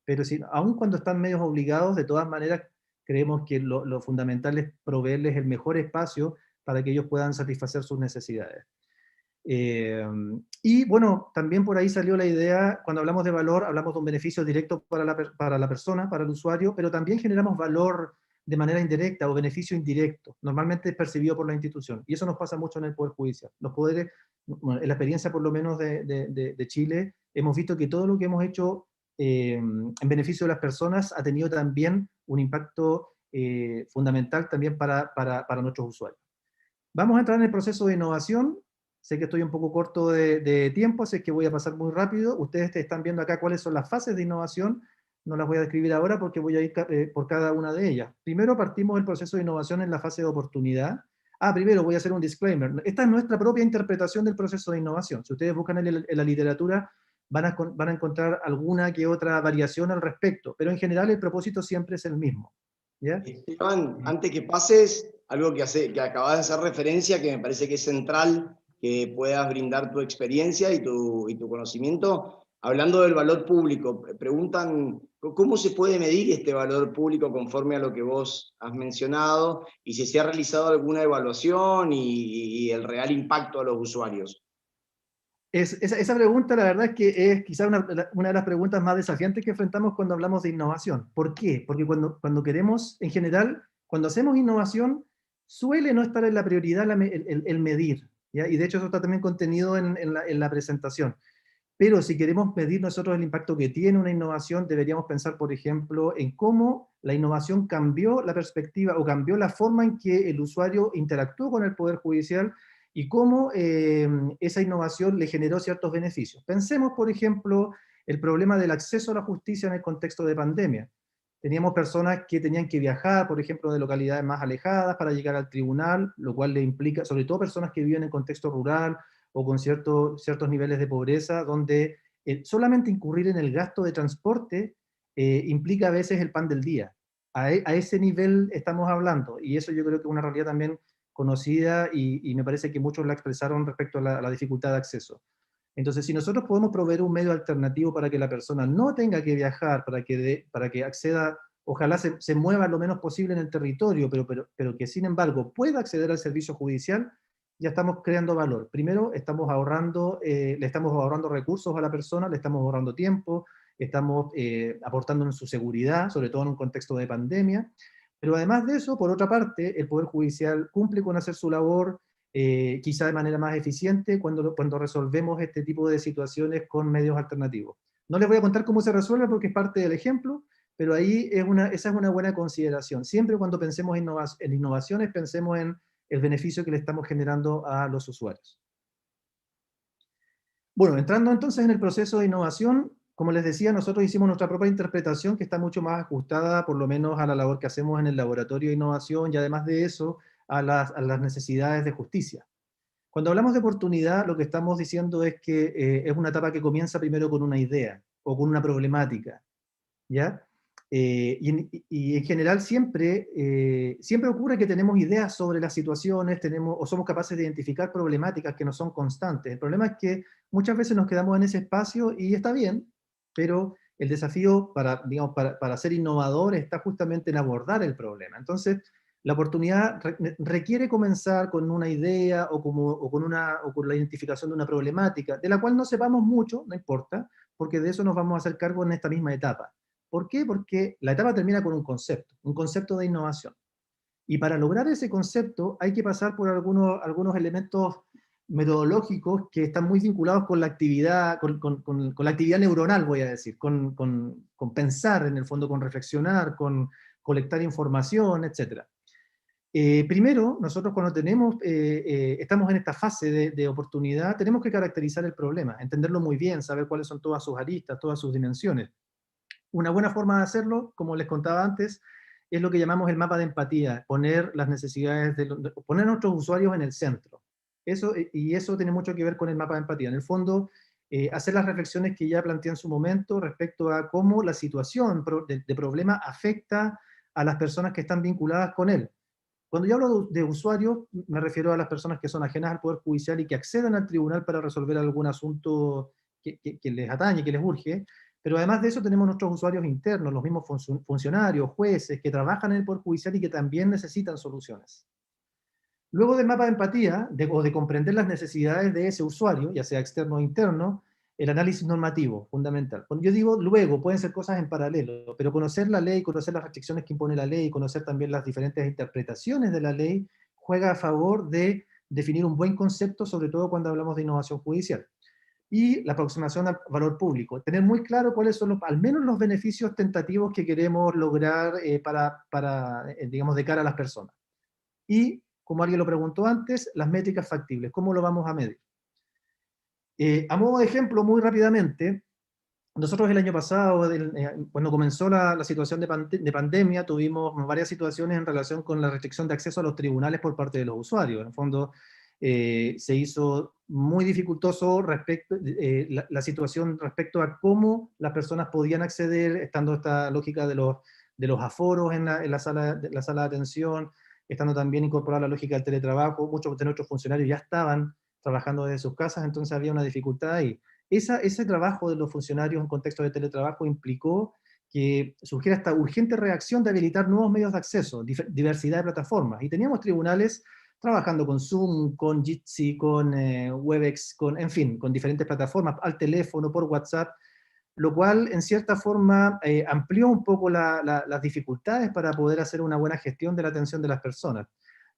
Pero si, aun cuando están medios obligados, de todas maneras, creemos que lo fundamental es proveerles el mejor espacio para que ellos puedan satisfacer sus necesidades. Y bueno, también por ahí salió la idea, cuando hablamos de valor, hablamos de un beneficio directo para la persona, para el usuario, pero también generamos valor de manera indirecta o beneficio indirecto. Normalmente es percibido por la institución. Y eso nos pasa mucho en el Poder Judicial. Los poderes, bueno, en la experiencia por lo menos de Chile, hemos visto que todo lo que hemos hecho en beneficio de las personas ha tenido también un impacto fundamental también para nuestros usuarios. Vamos a entrar en el proceso de innovación. Sé que estoy un poco corto de tiempo, así que voy a pasar muy rápido. Ustedes están viendo acá cuáles son las fases de innovación. No las voy a describir ahora porque voy a ir por cada una de ellas. Primero partimos del proceso de innovación en la fase de oportunidad. Primero voy a hacer un disclaimer. Esta es nuestra propia interpretación del proceso de innovación. Si ustedes buscan en la literatura, van a encontrar alguna que otra variación al respecto, pero en general el propósito siempre es el mismo. ¿Ya? Esteban, antes que pases, algo que acabas de hacer referencia, que me parece que es central que puedas brindar tu experiencia y tu conocimiento. Hablando del valor público, preguntan cómo se puede medir este valor público conforme a lo que vos has mencionado y si se ha realizado alguna evaluación y el real impacto a los usuarios. Esa pregunta, la verdad es que es quizá una de las preguntas más desafiantes que enfrentamos cuando hablamos de innovación. ¿Por qué? Porque cuando queremos, en general, cuando hacemos innovación, suele no estar en la prioridad el medir, ¿ya? Y de hecho eso está también contenido en la presentación. Pero si queremos medir nosotros el impacto que tiene una innovación, deberíamos pensar, por ejemplo, en cómo la innovación cambió la perspectiva o cambió la forma en que el usuario interactuó con el Poder Judicial y cómo esa innovación le generó ciertos beneficios. Pensemos, por ejemplo, el problema del acceso a la justicia en el contexto de pandemia. Teníamos personas que tenían que viajar, por ejemplo, de localidades más alejadas para llegar al tribunal, lo cual le implica, sobre todo personas que viven en contexto rural o con ciertos niveles de pobreza, donde solamente incurrir en el gasto de transporte implica a veces el pan del día. A ese nivel estamos hablando, y eso yo creo que es una realidad también conocida y me parece que muchos la expresaron respecto a la dificultad de acceso. Entonces, si nosotros podemos proveer un medio alternativo para que la persona no tenga que viajar, para que acceda, ojalá se mueva lo menos posible en el territorio, pero que sin embargo pueda acceder al servicio judicial, ya estamos creando valor. Primero, le estamos ahorrando recursos a la persona, le estamos ahorrando tiempo, estamos aportando en su seguridad, sobre todo en un contexto de pandemia. Pero además de eso, por otra parte, el Poder Judicial cumple con hacer su labor quizá de manera más eficiente cuando resolvemos este tipo de situaciones con medios alternativos. No les voy a contar cómo se resuelve porque es parte del ejemplo, pero ahí esa es una buena consideración. Siempre cuando pensemos en innovaciones, pensemos en el beneficio que le estamos generando a los usuarios. Bueno, entrando entonces en el proceso de innovación, como les decía, nosotros hicimos nuestra propia interpretación que está mucho más ajustada, por lo menos a la labor que hacemos en el laboratorio de innovación y además de eso, a las necesidades de justicia. Cuando hablamos de oportunidad, lo que estamos diciendo es que es una etapa que comienza primero con una idea o con una problemática, ¿ya? Y en general siempre ocurre que tenemos ideas sobre las situaciones, o somos capaces de identificar problemáticas que no son constantes. El problema es que muchas veces nos quedamos en ese espacio y está bien, pero el desafío para ser innovador está justamente en abordar el problema. Entonces, la oportunidad requiere comenzar con una idea o con la identificación de una problemática, de la cual no sepamos mucho, no importa, porque de eso nos vamos a hacer cargo en esta misma etapa. ¿Por qué? Porque la etapa termina con un concepto de innovación. Y para lograr ese concepto hay que pasar por algunos elementos metodológicos que están muy vinculados con la actividad, con la actividad neuronal, voy a decir, con pensar en el fondo, con reflexionar, con colectar información, etc. Primero, nosotros cuando estamos en esta fase de oportunidad, tenemos que caracterizar el problema, entenderlo muy bien, saber cuáles son todas sus aristas, todas sus dimensiones. Una buena forma de hacerlo, como les contaba antes, es lo que llamamos el mapa de empatía, poner las necesidades, poner a nuestros usuarios en el centro. Y eso tiene mucho que ver con el mapa de empatía. En el fondo, hacer las reflexiones que ya planteé en su momento respecto a cómo la situación de problema afecta a las personas que están vinculadas con él. Cuando yo hablo de usuarios, me refiero a las personas que son ajenas al Poder Judicial y que acceden al tribunal para resolver algún asunto que les atañe, que les urge, pero además de eso tenemos nuestros usuarios internos, los mismos funcionarios, jueces, que trabajan en el Poder Judicial y que también necesitan soluciones. Luego del mapa de empatía, o de comprender las necesidades de ese usuario, ya sea externo o interno, el análisis normativo, fundamental. Cuando yo digo luego, pueden ser cosas en paralelo, pero conocer la ley, conocer las restricciones que impone la ley, conocer también las diferentes interpretaciones de la ley, juega a favor de definir un buen concepto, sobre todo cuando hablamos de innovación judicial. Y la aproximación al valor público. Tener muy claro cuáles son al menos los beneficios tentativos que queremos lograr digamos, de cara a las personas. Y, como alguien lo preguntó antes, las métricas factibles. ¿Cómo lo vamos a medir? A modo de ejemplo, muy rápidamente, nosotros el año pasado, cuando comenzó la situación de pandemia, tuvimos varias situaciones en relación con la restricción de acceso a los tribunales por parte de los usuarios. En el fondo, se hizo muy dificultoso la situación respecto a cómo las personas podían acceder, estando esta lógica de los aforos en la sala de atención, estando también incorporada la lógica del teletrabajo. Muchos de nuestros funcionarios ya estaban trabajando desde sus casas, entonces había una dificultad ahí. Ese trabajo de los funcionarios en contexto de teletrabajo implicó que surgiera esta urgente reacción de habilitar nuevos medios de acceso, diversidad de plataformas, y teníamos tribunales trabajando con Zoom, con Jitsi, con Webex, en fin, con diferentes plataformas, al teléfono, por WhatsApp, lo cual en cierta forma amplió un poco las dificultades para poder hacer una buena gestión de la atención de las personas.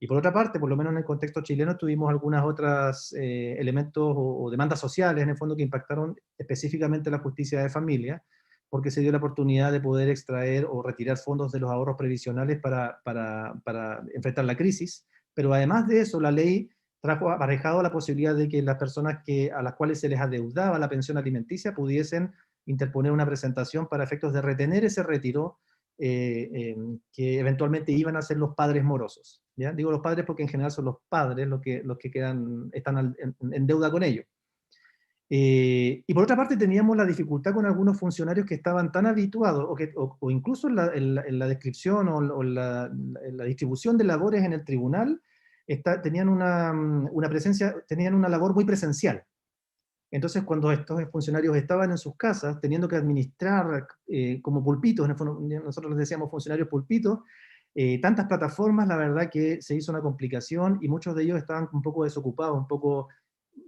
Y por otra parte, por lo menos en el contexto chileno, tuvimos algunas otras elementos o demandas sociales, en el fondo, que impactaron específicamente la justicia de familia, porque se dio la oportunidad de poder extraer o retirar fondos de los ahorros previsionales para enfrentar la crisis. Pero además de eso, la ley trajo aparejado la posibilidad de que las personas a las cuales se les adeudaba la pensión alimenticia pudiesen interponer una presentación para efectos de retener ese retiro que eventualmente iban a ser los padres morosos. ¿Ya? Digo los padres porque en general son los padres los que están en deuda con ellos. Y por otra parte teníamos la dificultad con algunos funcionarios que estaban tan habituados, o incluso en la descripción o en la distribución de labores en el tribunal, tenían una labor muy presencial. Entonces, cuando estos funcionarios estaban en sus casas, teniendo que administrar como pulpitos, nosotros les decíamos funcionarios pulpitos, tantas plataformas, la verdad que se hizo una complicación y muchos de ellos estaban un poco desocupados, un poco,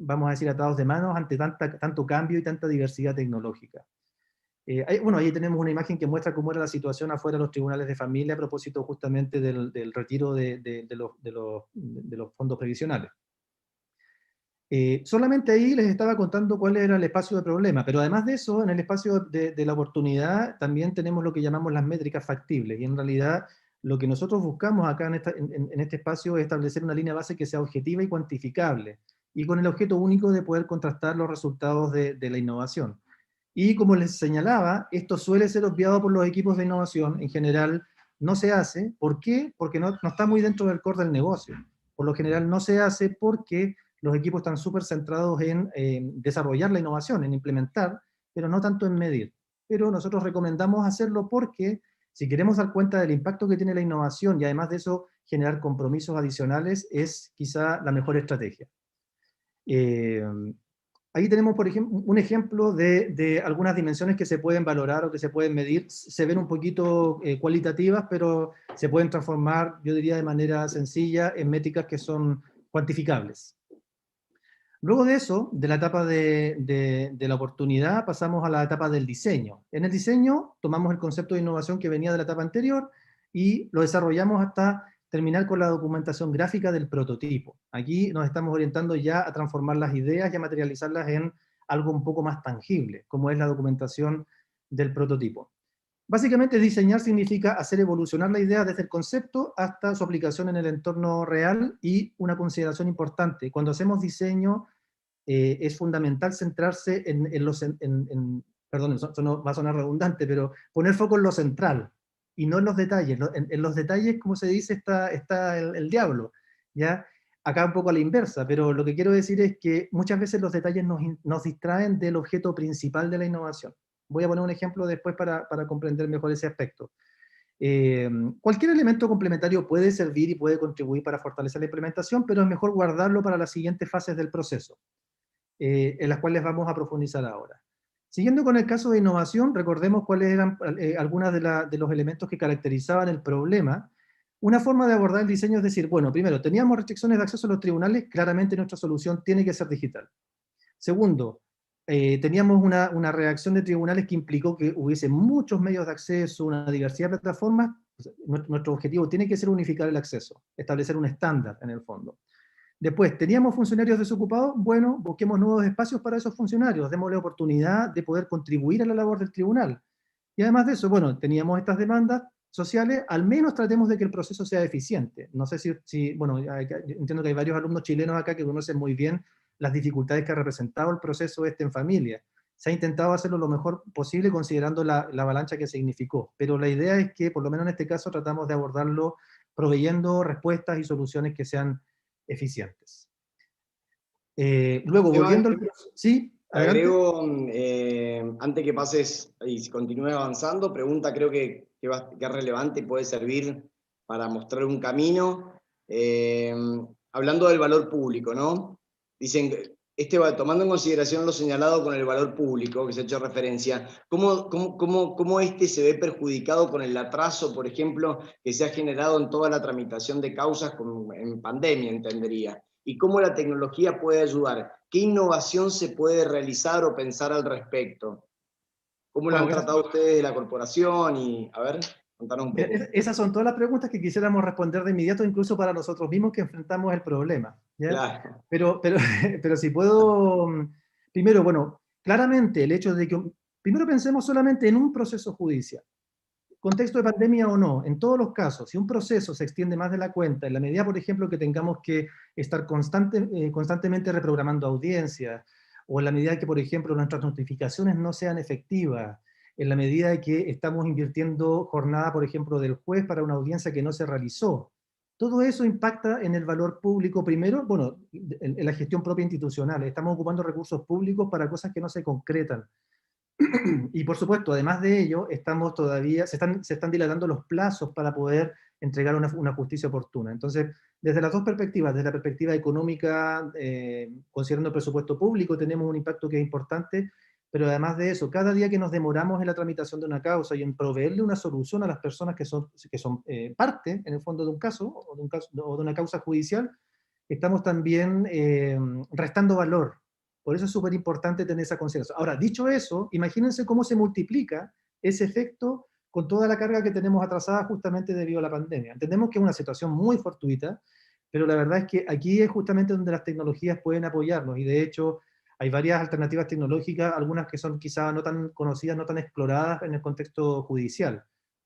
vamos a decir, atados de manos ante tanto cambio y tanta diversidad tecnológica. Ahí tenemos una imagen que muestra cómo era la situación afuera de los tribunales de familia a propósito justamente del retiro de los fondos previsionales. Solamente ahí les estaba contando cuál era el espacio de problema, pero además de eso, en el espacio de la oportunidad también tenemos lo que llamamos las métricas factibles, y en realidad lo que nosotros buscamos acá en este espacio es establecer una línea base que sea objetiva y cuantificable, y con el objeto único de poder contrastar los resultados de la innovación. Y como les señalaba, esto suele ser obviado por los equipos de innovación, en general no se hace. ¿Por qué? Porque no está muy dentro del core del negocio. Por lo general no se hace porque los equipos están súper centrados en desarrollar la innovación, en implementar, pero no tanto en medir. Pero nosotros recomendamos hacerlo porque si queremos dar cuenta del impacto que tiene la innovación y además de eso generar compromisos adicionales, es quizá la mejor estrategia. Ahí tenemos, por ejemplo, un ejemplo de algunas dimensiones que se pueden valorar o que se pueden medir. Se ven un poquito cualitativas, pero se pueden transformar, yo diría de manera sencilla, en métricas que son cuantificables. Luego de eso, de la etapa de la oportunidad, pasamos a la etapa del diseño. En el diseño tomamos el concepto de innovación que venía de la etapa anterior y lo desarrollamos hasta terminar con la documentación gráfica del prototipo. Aquí nos estamos orientando ya a transformar las ideas y a materializarlas en algo un poco más tangible, como es la documentación del prototipo. Básicamente, diseñar significa hacer evolucionar la idea desde el concepto hasta su aplicación en el entorno real, y una consideración importante: cuando hacemos diseño es fundamental centrarse perdón, eso no va a sonar redundante, pero poner foco en lo central y no en los detalles. En los detalles, como se dice, está el diablo, ¿ya? acá un poco a la inversa, pero lo que quiero decir es que muchas veces los detalles nos distraen del objeto principal de la innovación. Voy a poner un ejemplo después para comprender mejor ese aspecto. Cualquier elemento complementario puede servir y puede contribuir para fortalecer la implementación, pero es mejor guardarlo para las siguientes fases del proceso, en las cuales vamos a profundizar ahora. Siguiendo con el caso de innovación, recordemos cuáles eran algunos de los elementos que caracterizaban el problema. Una forma de abordar el diseño es decir, bueno, primero, teníamos restricciones de acceso a los tribunales, claramente nuestra solución tiene que ser digital. Segundo, teníamos una redacción de tribunales que implicó que hubiese muchos medios de acceso, una diversidad de plataformas. Nuestro objetivo tiene que ser unificar el acceso, establecer un estándar en el fondo. Después, ¿teníamos funcionarios desocupados? Bueno, busquemos nuevos espacios para esos funcionarios, démosle oportunidad de poder contribuir a la labor del tribunal. Y además de eso, bueno, teníamos estas demandas sociales, al menos tratemos de que el proceso sea eficiente. No sé si bueno, entiendo que hay varios alumnos chilenos acá que conocen muy bien las dificultades que ha representado el proceso en familia. Se ha intentado hacerlo lo mejor posible considerando la avalancha que significó, pero la idea es que, por lo menos en este caso, tratamos de abordarlo proveyendo respuestas y soluciones que sean eficientes. Luego, volviendo al... ¿Sí? Agrego, antes que pases y continúe avanzando, pregunta creo que es relevante y puede servir para mostrar un camino. Hablando del valor público, ¿no? Dicen, tomando en consideración lo señalado con el valor público, que se ha hecho referencia, ¿cómo este se ve perjudicado con el atraso, por ejemplo, que se ha generado en toda la tramitación de causas en pandemia, entendería? ¿Y cómo la tecnología puede ayudar? ¿Qué innovación se puede realizar o pensar al respecto? ¿Cómo lo han tratado ustedes de la corporación? Y, a ver, contanos un poco. Esas son todas las preguntas que quisiéramos responder de inmediato, incluso para nosotros mismos que enfrentamos el problema, ¿ya? Claro. Pero si puedo... Primero, bueno, claramente el hecho de que... Primero pensemos solamente en un proceso judicial. Contexto de pandemia o no, en todos los casos, si un proceso se extiende más de la cuenta, en la medida, por ejemplo, que tengamos que estar constantemente reprogramando audiencias, o en la medida que, por ejemplo, nuestras notificaciones no sean efectivas, en la medida que estamos invirtiendo jornada, por ejemplo, del juez para una audiencia que no se realizó, todo eso impacta en el valor público primero, bueno, en la gestión propia institucional. Estamos ocupando recursos públicos para cosas que no se concretan. Y por supuesto, además de ello, se están dilatando los plazos para poder entregar una justicia oportuna. Entonces, desde las dos perspectivas, desde la perspectiva económica, considerando el presupuesto público, tenemos un impacto que es importante, pero además de eso, cada día que nos demoramos en la tramitación de una causa y en proveerle una solución a las personas que son parte, en el fondo, de un caso o de una causa judicial, estamos también restando valor. Por eso es súper importante tener esa consideración. Ahora, dicho eso, imagínense cómo se multiplica ese efecto con toda la carga que tenemos atrasada justamente debido a la pandemia. Entendemos que es una situación muy fortuita, pero la verdad es que aquí es justamente donde las tecnologías pueden apoyarnos, y de hecho hay varias alternativas tecnológicas, algunas que son quizás no tan conocidas, no tan exploradas en el contexto judicial,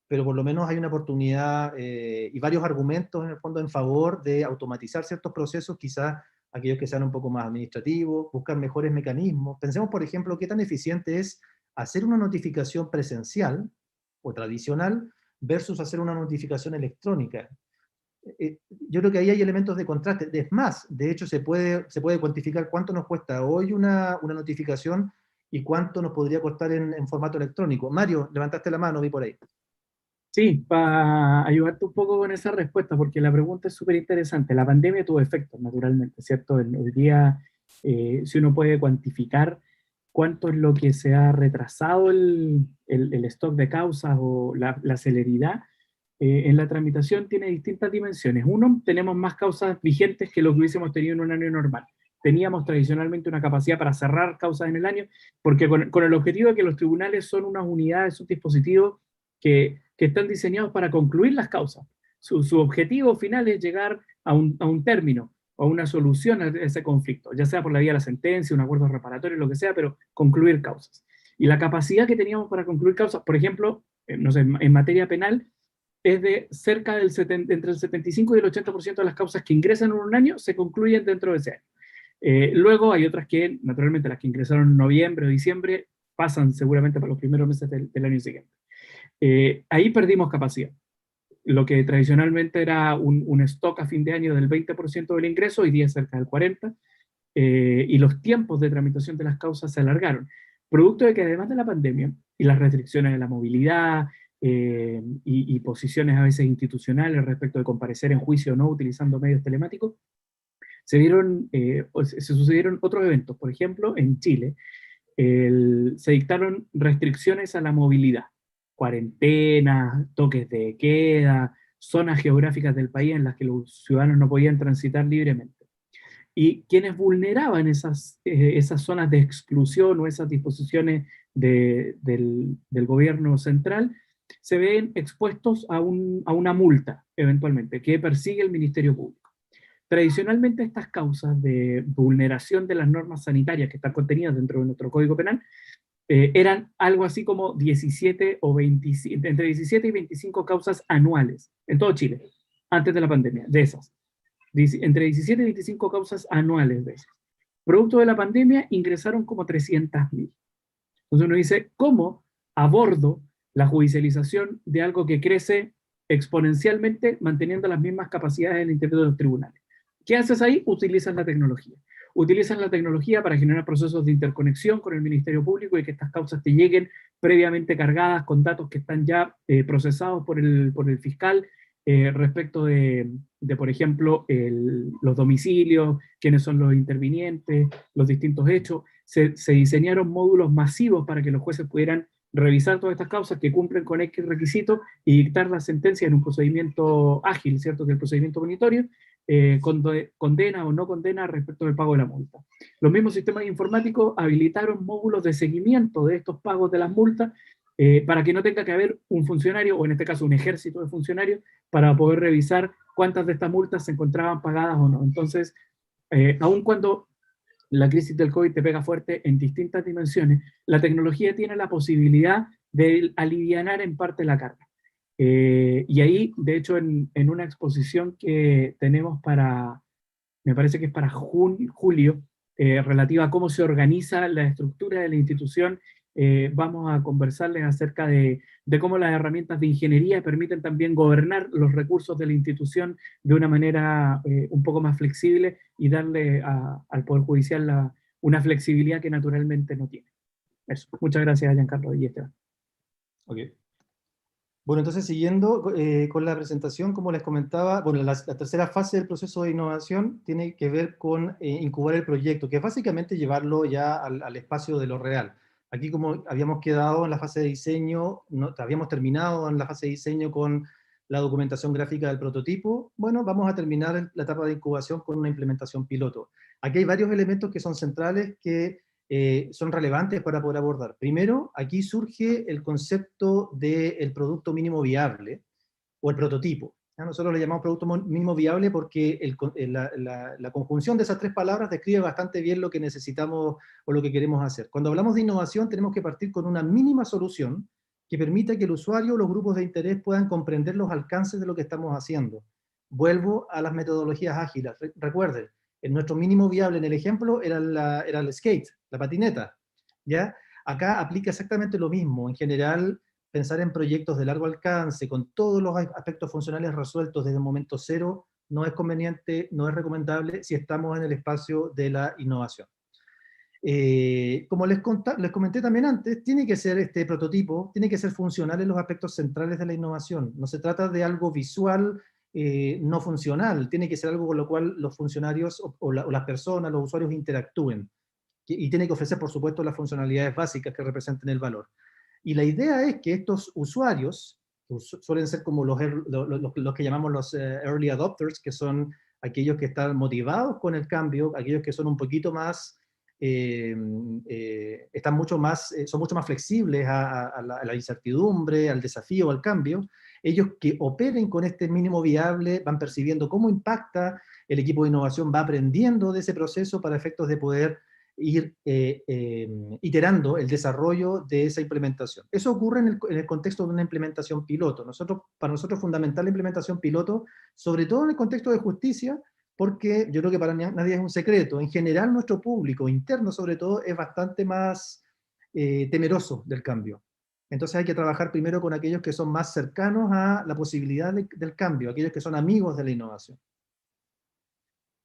pero por lo menos hay una oportunidad y varios argumentos en el fondo en favor de automatizar ciertos procesos, quizás aquellos que sean un poco más administrativos, buscar mejores mecanismos. Pensemos, por ejemplo, qué tan eficiente es hacer una notificación presencial o tradicional versus hacer una notificación electrónica. Yo creo que ahí hay elementos de contraste. Es más, de hecho se puede cuantificar cuánto nos cuesta hoy una notificación y cuánto nos podría costar en formato electrónico. Mario, levantaste la mano, vi por ahí. Sí, para ayudarte un poco con esa respuesta, porque la pregunta es súper interesante. La pandemia tuvo efectos, naturalmente, ¿cierto? Hoy día, si uno puede cuantificar cuánto es lo que se ha retrasado el stock de causas o la celeridad en la tramitación, tiene distintas dimensiones. Uno, tenemos más causas vigentes que lo que hubiésemos tenido en un año normal. Teníamos tradicionalmente una capacidad para cerrar causas en el año, porque con el objetivo de que los tribunales son unas unidades, un dispositivo que están diseñados para concluir las causas. Su objetivo final es llegar a un término, o a una solución a ese conflicto, ya sea por la vía de la sentencia, un acuerdo reparatorio, lo que sea, pero concluir causas. Y la capacidad que teníamos para concluir causas, por ejemplo, no sé, en materia penal, es de cerca entre el 75 y el 80% de las causas que ingresan en un año se concluyen dentro de ese año. Luego hay otras que, naturalmente, las que ingresaron en noviembre o diciembre, pasan seguramente para los primeros meses del año siguiente. Ahí perdimos capacidad. lo que tradicionalmente era un stock a fin de año del 20% del ingreso, hoy día es cerca del 40%, y los tiempos de tramitación de las causas se alargaron, producto de que además de la pandemia y las restricciones de la movilidad, y posiciones a veces institucionales respecto de comparecer en juicio o no utilizando medios telemáticos, se sucedieron otros eventos. Por ejemplo, en Chile se dictaron restricciones a la movilidad, cuarentenas, toques de queda, zonas geográficas del país en las que los ciudadanos no podían transitar libremente. Y quienes vulneraban esas zonas de exclusión o esas disposiciones del gobierno central se ven expuestos a una multa, eventualmente, que persigue el Ministerio Público. Tradicionalmente estas causas de vulneración de las normas sanitarias que están contenidas dentro de nuestro Código Penal eran algo así como 17 o 25, entre 17 y 25 causas anuales en todo Chile, antes de la pandemia, de esas. Entre 17 y 25 causas anuales de esas. Producto de la pandemia ingresaron como 300.000. Entonces uno dice, ¿cómo abordo la judicialización de algo que crece exponencialmente manteniendo las mismas capacidades en el interior de los tribunales? ¿Qué haces ahí? Utilizas la tecnología. Utilizas la tecnología para generar procesos de interconexión con el Ministerio Público y que estas causas te lleguen previamente cargadas con datos que están ya procesados por el fiscal respecto de, por ejemplo, los domicilios, quiénes son los intervinientes, los distintos hechos. Se diseñaron módulos masivos para que los jueces pudieran revisar todas estas causas que cumplen con X requisitos y dictar la sentencia en un procedimiento ágil, ¿cierto? Que el procedimiento monitorio, condena o no condena respecto del pago de la multa. Los mismos sistemas informáticos habilitaron módulos de seguimiento de estos pagos de las multas para que no tenga que haber un funcionario, o en este caso un ejército de funcionarios, para poder revisar cuántas de estas multas se encontraban pagadas o no. Entonces, aun cuando la crisis del COVID te pega fuerte en distintas dimensiones, la tecnología tiene la posibilidad de alivianar en parte la carga. Y ahí, de hecho, en una exposición que tenemos me parece que es para julio, relativa a cómo se organiza la estructura de la institución, vamos a conversarles acerca de cómo las herramientas de ingeniería permiten también gobernar los recursos de la institución de una manera un poco más flexible y darle al Poder Judicial una flexibilidad que naturalmente no tiene. Eso. Muchas gracias, Giancarlo y Esteban. Ok. Bueno, entonces siguiendo con la presentación, como les comentaba, bueno, la tercera fase del proceso de innovación tiene que ver con incubar el proyecto, que es básicamente llevarlo ya al espacio de lo real. Aquí, como habíamos quedado en la fase de diseño, habíamos terminado en la fase de diseño con la documentación gráfica del prototipo, bueno, vamos a terminar la etapa de incubación con una implementación piloto. Aquí hay varios elementos que son centrales que son relevantes para poder abordar. Primero, aquí surge el concepto del producto mínimo viable, o el prototipo. Nosotros le llamamos producto mínimo viable porque la conjunción de esas tres palabras describe bastante bien lo que necesitamos o lo que queremos hacer. Cuando hablamos de innovación tenemos que partir con una mínima solución que permita que el usuario o los grupos de interés puedan comprender los alcances de lo que estamos haciendo. Vuelvo a las metodologías ágiles. Recuerden, nuestro mínimo viable en el ejemplo era el skate, la patineta, ¿ya? Acá aplica exactamente lo mismo. En general, pensar en proyectos de largo alcance, con todos los aspectos funcionales resueltos desde el momento cero, no es conveniente, no es recomendable si estamos en el espacio de la innovación. Como les comenté también antes, tiene que ser este prototipo, tiene que ser funcional en los aspectos centrales de la innovación. No se trata de algo visual, no funcional, tiene que ser algo con lo cual los funcionarios o las personas, los usuarios interactúen. Y tiene que ofrecer, por supuesto, las funcionalidades básicas que representen el valor. Y la idea es que estos usuarios, que suelen ser como los que llamamos los early adopters, que son aquellos que están motivados con el cambio, aquellos que son un poquito más, son mucho más flexibles a la incertidumbre, al desafío, al cambio. Ellos que operen con este mínimo viable van percibiendo cómo impacta, el equipo de innovación va aprendiendo de ese proceso para efectos de poder ir iterando el desarrollo de esa implementación. Eso ocurre en el contexto de una implementación piloto. Para nosotros es fundamental la implementación piloto, sobre todo en el contexto de justicia, porque yo creo que para nadie es un secreto. En general, nuestro público interno, sobre todo, es bastante más temeroso del cambio. Entonces hay que trabajar primero con aquellos que son más cercanos a la posibilidad del cambio, aquellos que son amigos de la innovación.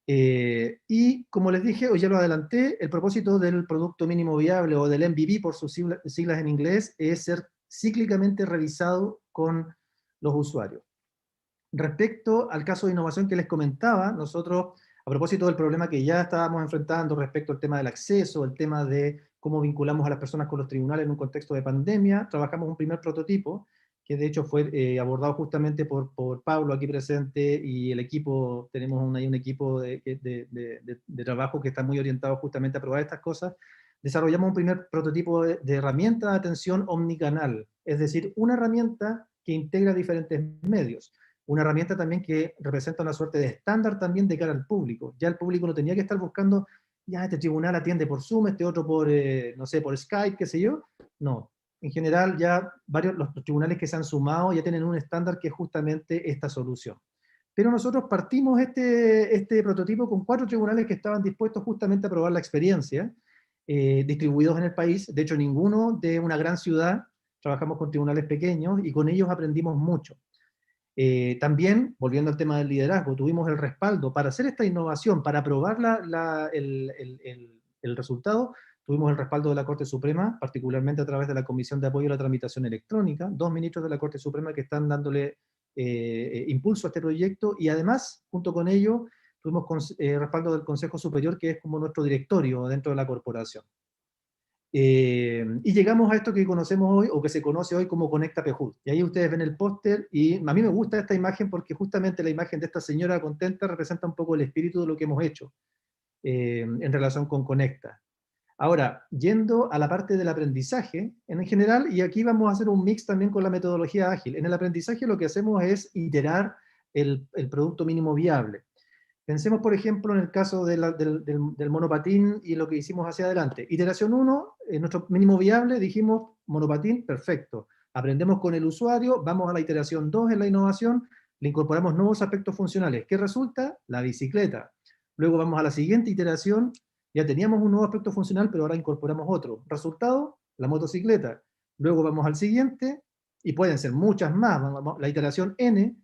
Y como les dije, o ya lo adelanté, el propósito del producto mínimo viable o del MVP por sus siglas en inglés es ser cíclicamente revisado con los usuarios. Respecto al caso de innovación que les comentaba, nosotros, a propósito del problema que ya estábamos enfrentando respecto al tema del acceso, el tema de cómo vinculamos a las personas con los tribunales en un contexto de pandemia, trabajamos un primer prototipo, que de hecho fue abordado justamente por Pablo aquí presente, y el equipo, tenemos ahí un equipo de trabajo que está muy orientado justamente a probar estas cosas. Desarrollamos un primer prototipo de herramienta de atención omnicanal, es decir, una herramienta que integra diferentes medios. Una herramienta también que representa una suerte de estándar también de cara al público. Ya el público no tenía que estar buscando, ya este tribunal atiende por Zoom, este otro por, no sé, por Skype, qué sé yo. No. En general ya los tribunales que se han sumado ya tienen un estándar que es justamente esta solución. Pero nosotros partimos este prototipo con 4 tribunales que estaban dispuestos justamente a probar la experiencia, distribuidos en el país. De hecho, ninguno de una gran ciudad, trabajamos con tribunales pequeños y con ellos aprendimos mucho. También, volviendo al tema del liderazgo, tuvimos el respaldo para hacer esta innovación, para probar el resultado, tuvimos el respaldo de la Corte Suprema, particularmente a través de la Comisión de Apoyo a la Tramitación Electrónica, 2 ministros de la Corte Suprema que están dándole impulso a este proyecto, y además, junto con ello, tuvimos respaldo del Consejo Superior, que es como nuestro directorio dentro de la corporación. Y llegamos a esto que conocemos hoy, o que se conoce hoy como Conecta Pehud. Y ahí ustedes ven el póster, y a mí me gusta esta imagen porque justamente la imagen de esta señora contenta representa un poco el espíritu de lo que hemos hecho en relación con Conecta. Ahora, yendo a la parte del aprendizaje, en general, y aquí vamos a hacer un mix también con la metodología ágil. En el aprendizaje lo que hacemos es iterar el producto mínimo viable. Pensemos, por ejemplo, en el caso del monopatín y lo que hicimos hacia adelante. Iteración 1, nuestro mínimo viable, dijimos monopatín, perfecto. Aprendemos con el usuario, vamos a la iteración 2 en la innovación, le incorporamos nuevos aspectos funcionales. ¿Qué resulta? La bicicleta. Luego vamos a la siguiente iteración, ya teníamos un nuevo aspecto funcional, pero ahora incorporamos otro. Resultado, la motocicleta. Luego vamos al siguiente, y pueden ser muchas más. La iteración N,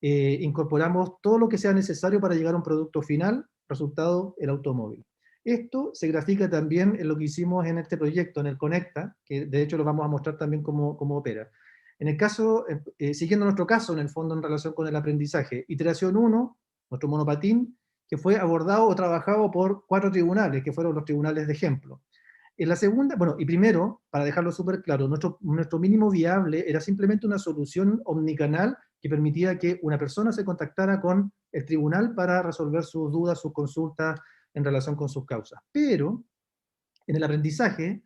incorporamos todo lo que sea necesario para llegar a un producto final, resultado, el automóvil. Esto se grafica también en lo que hicimos en este proyecto, en el Conecta, que de hecho lo vamos a mostrar también cómo opera. En el caso, siguiendo nuestro caso, en el fondo, en relación con el aprendizaje, iteración 1, nuestro monopatín, que fue abordado o trabajado por 4 tribunales, que fueron los tribunales de ejemplo. En la segunda, bueno, y primero, para dejarlo súper claro, nuestro mínimo viable era simplemente una solución omnicanal que permitía que una persona se contactara con el tribunal para resolver sus dudas, sus consultas en relación con sus causas. Pero en el aprendizaje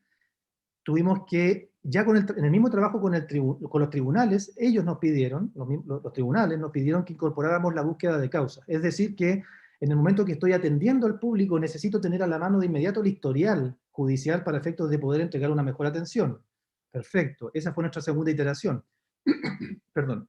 tuvimos que, ya en el mismo trabajo con los tribunales, ellos nos pidieron, los tribunales nos pidieron que incorporáramos la búsqueda de causas. Es decir, que en el momento que estoy atendiendo al público necesito tener a la mano de inmediato el historial judicial para efectos de poder entregar una mejor atención. Perfecto, esa fue nuestra segunda iteración. Perdón.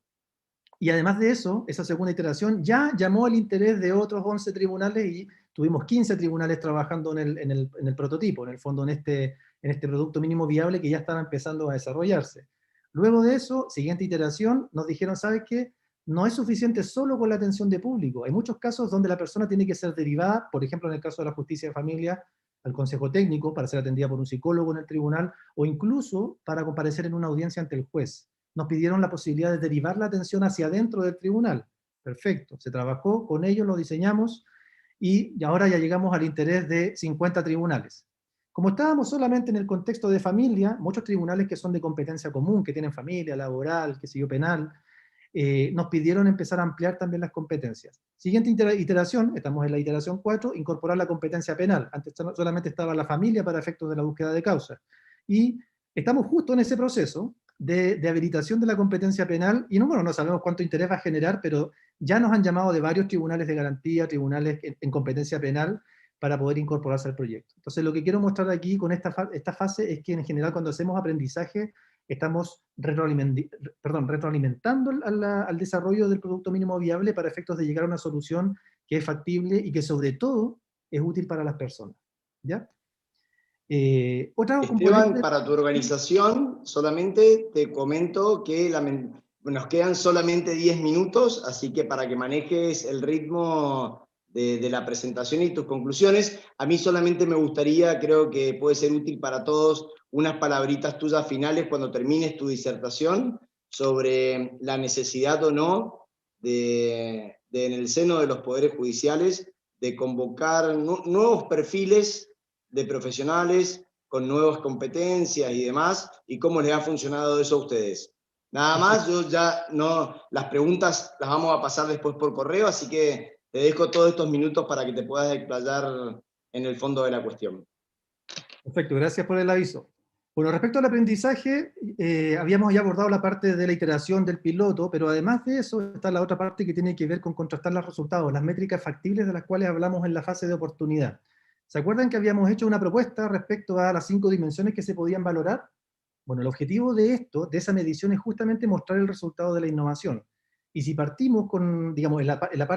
Y además de eso, esa segunda iteración ya llamó el interés de otros 11 tribunales y tuvimos 15 tribunales trabajando en el prototipo, en el fondo en este producto mínimo viable que ya estaba empezando a desarrollarse. Luego de eso, siguiente iteración, nos dijeron, ¿sabes qué? No es suficiente solo con la atención de público. Hay muchos casos donde la persona tiene que ser derivada, por ejemplo en el caso de la justicia de familia, al consejo técnico para ser atendida por un psicólogo en el tribunal, o incluso para comparecer en una audiencia ante el juez. Nos pidieron la posibilidad de derivar la atención hacia adentro del tribunal. Perfecto, se trabajó con ellos, lo diseñamos, y ahora ya llegamos al interés de 50 tribunales. Como estábamos solamente en el contexto de familia, muchos tribunales que son de competencia común, que tienen familia, laboral, que sé yo, penal, nos pidieron empezar a ampliar también las competencias. Siguiente iteración, estamos en la iteración 4, incorporar la competencia penal. Antes solamente estaba la familia para efectos de la búsqueda de causas. Y estamos justo en ese proceso de habilitación de la competencia penal, y no sabemos cuánto interés va a generar, pero ya nos han llamado de varios tribunales de garantía, tribunales en competencia penal, para poder incorporarse al proyecto. Entonces lo que quiero mostrar aquí con esta fase es que en general cuando hacemos aprendizaje estamos retroalimentando al desarrollo del producto mínimo viable para efectos de llegar a una solución que es factible y que sobre todo es útil para las personas. ¿Ya? Otra Esteban, componente... para tu organización, solamente te comento que nos quedan solamente 10 minutos, así que para que manejes el ritmo de la presentación y tus conclusiones, a mí solamente me gustaría, creo que puede ser útil para todos, unas palabritas tuyas finales cuando termines tu disertación sobre la necesidad o no en el seno de los poderes judiciales de convocar nuevos perfiles de profesionales con nuevas competencias y demás, y cómo les ha funcionado eso a ustedes. Nada más, yo ya no, las preguntas las vamos a pasar después por correo, así que te dejo todos estos minutos para que te puedas explayar en el fondo de la cuestión. Perfecto, gracias por el aviso. Bueno, respecto al aprendizaje, habíamos ya abordado la parte de la iteración del piloto, pero además de eso está la otra parte que tiene que ver con contrastar los resultados, las métricas factibles de las cuales hablamos en la fase de oportunidad. ¿Se acuerdan que habíamos hecho una propuesta respecto a las 5 dimensiones que se podían valorar? Bueno, el objetivo de esto, de esa medición, es justamente mostrar el resultado de la innovación. Y si partimos con, digamos, en la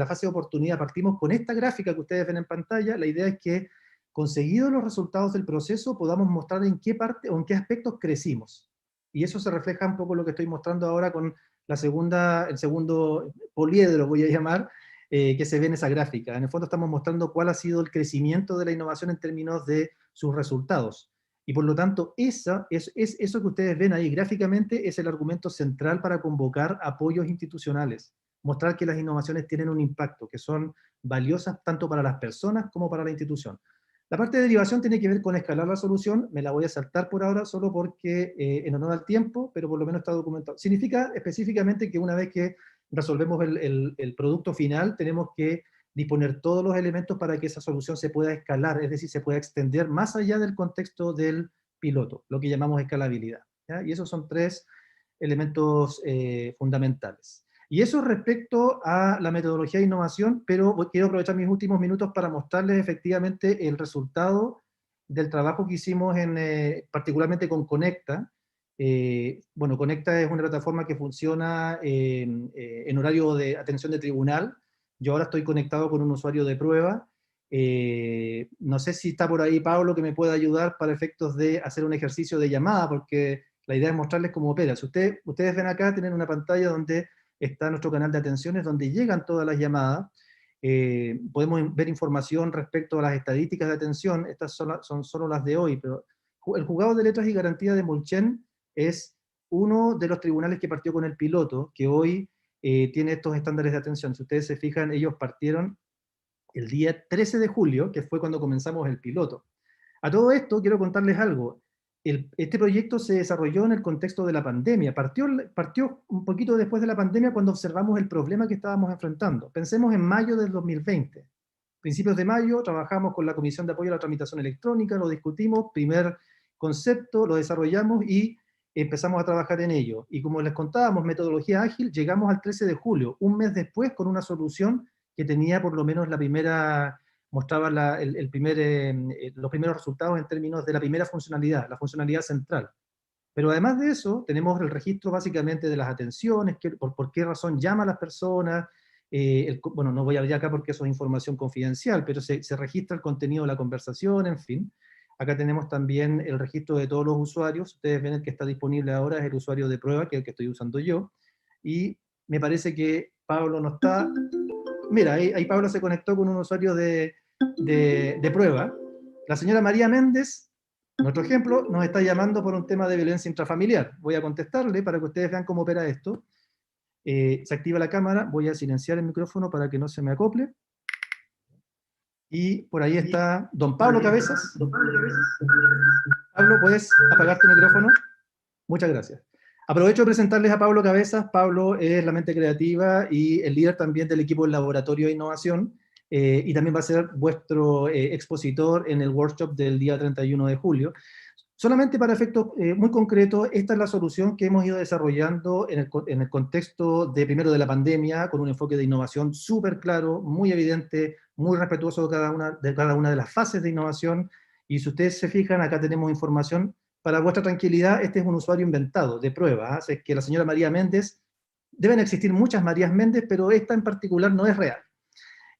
fase de oportunidad, partimos con esta gráfica que ustedes ven en pantalla, la idea es que, conseguidos los resultados del proceso, podamos mostrar en qué parte o en qué aspectos crecimos. Y eso se refleja un poco lo que estoy mostrando ahora con el segundo poliedro, voy a llamar, que se ve en esa gráfica. En el fondo estamos mostrando cuál ha sido el crecimiento de la innovación en términos de sus resultados. Y por lo tanto, eso que ustedes ven ahí gráficamente es el argumento central para convocar apoyos institucionales. Mostrar que las innovaciones tienen un impacto, que son valiosas tanto para las personas como para la institución. La parte de derivación tiene que ver con escalar la solución, me la voy a saltar por ahora solo porque en honor al tiempo, pero por lo menos está documentado. Significa específicamente que una vez que resolvemos el producto final, tenemos que disponer todos los elementos para que esa solución se pueda escalar, es decir, se pueda extender más allá del contexto del piloto, lo que llamamos escalabilidad, ¿ya? Y esos son 3 elementos fundamentales. Y eso respecto a la metodología de innovación, pero quiero aprovechar mis últimos minutos para mostrarles efectivamente el resultado del trabajo que hicimos particularmente con Conecta. Bueno, Conecta es una plataforma que funciona en horario de atención de tribunal. Yo ahora estoy conectado con un usuario de prueba. No sé si está por ahí Pablo que me pueda ayudar para efectos de hacer un ejercicio de llamada, porque la idea es mostrarles cómo opera. Si ustedes ven acá, tienen una pantalla donde está nuestro canal de atenciones, donde llegan todas las llamadas. Podemos ver información respecto a las estadísticas de atención. Estas son solo las de hoy, pero el juzgado de letras y garantía de Mulchen es uno de los tribunales que partió con el piloto, que hoy tiene estos estándares de atención. Si ustedes se fijan, ellos partieron el día 13 de julio, que fue cuando comenzamos el piloto. A todo esto, quiero contarles algo. Este proyecto se desarrolló en el contexto de la pandemia. Partió un poquito después de la pandemia cuando observamos el problema que estábamos enfrentando. Pensemos en mayo del 2020. Principios de mayo, trabajamos con la Comisión de Apoyo a la Tramitación Electrónica, lo discutimos, primer concepto, lo desarrollamos y empezamos a trabajar en ello. Y como les contábamos, metodología ágil, llegamos al 13 de julio, un mes después, con una solución que tenía por lo menos la primera, mostraba los primeros resultados en términos de la primera funcionalidad, la funcionalidad central. Pero además de eso, tenemos el registro básicamente de las atenciones, por qué razón llama a las personas. Bueno, no voy a abrir acá porque eso es información confidencial, pero se registra el contenido de la conversación, en fin. Acá tenemos también el registro de todos los usuarios. Ustedes ven el que está disponible ahora es el usuario de prueba, que es el que estoy usando yo. Y me parece que Pablo no está. Mira, ahí Pablo se conectó con un usuario de prueba. La señora María Méndez, nuestro ejemplo, nos está llamando por un tema de violencia intrafamiliar. Voy a contestarle para que ustedes vean cómo opera esto. Se activa la cámara, voy a silenciar el micrófono para que no se me acople. Y por ahí está don Pablo Cabezas. Pablo, ¿puedes apagar tu micrófono? Muchas gracias. Aprovecho de presentarles a Pablo Cabezas. Pablo es la mente creativa y el líder también del equipo del Laboratorio de Innovación, y también va a ser vuestro expositor en el workshop del día 31 de julio. Solamente para efectos muy concretos, esta es la solución que hemos ido desarrollando en el contexto primero de la pandemia, con un enfoque de innovación súper claro, muy evidente, muy respetuoso de cada una de las fases de innovación. Y si ustedes se fijan, acá tenemos información. Para vuestra tranquilidad, este es un usuario inventado, de prueba. Es que la señora María Méndez, deben existir muchas Marías Méndez, pero esta en particular no es real.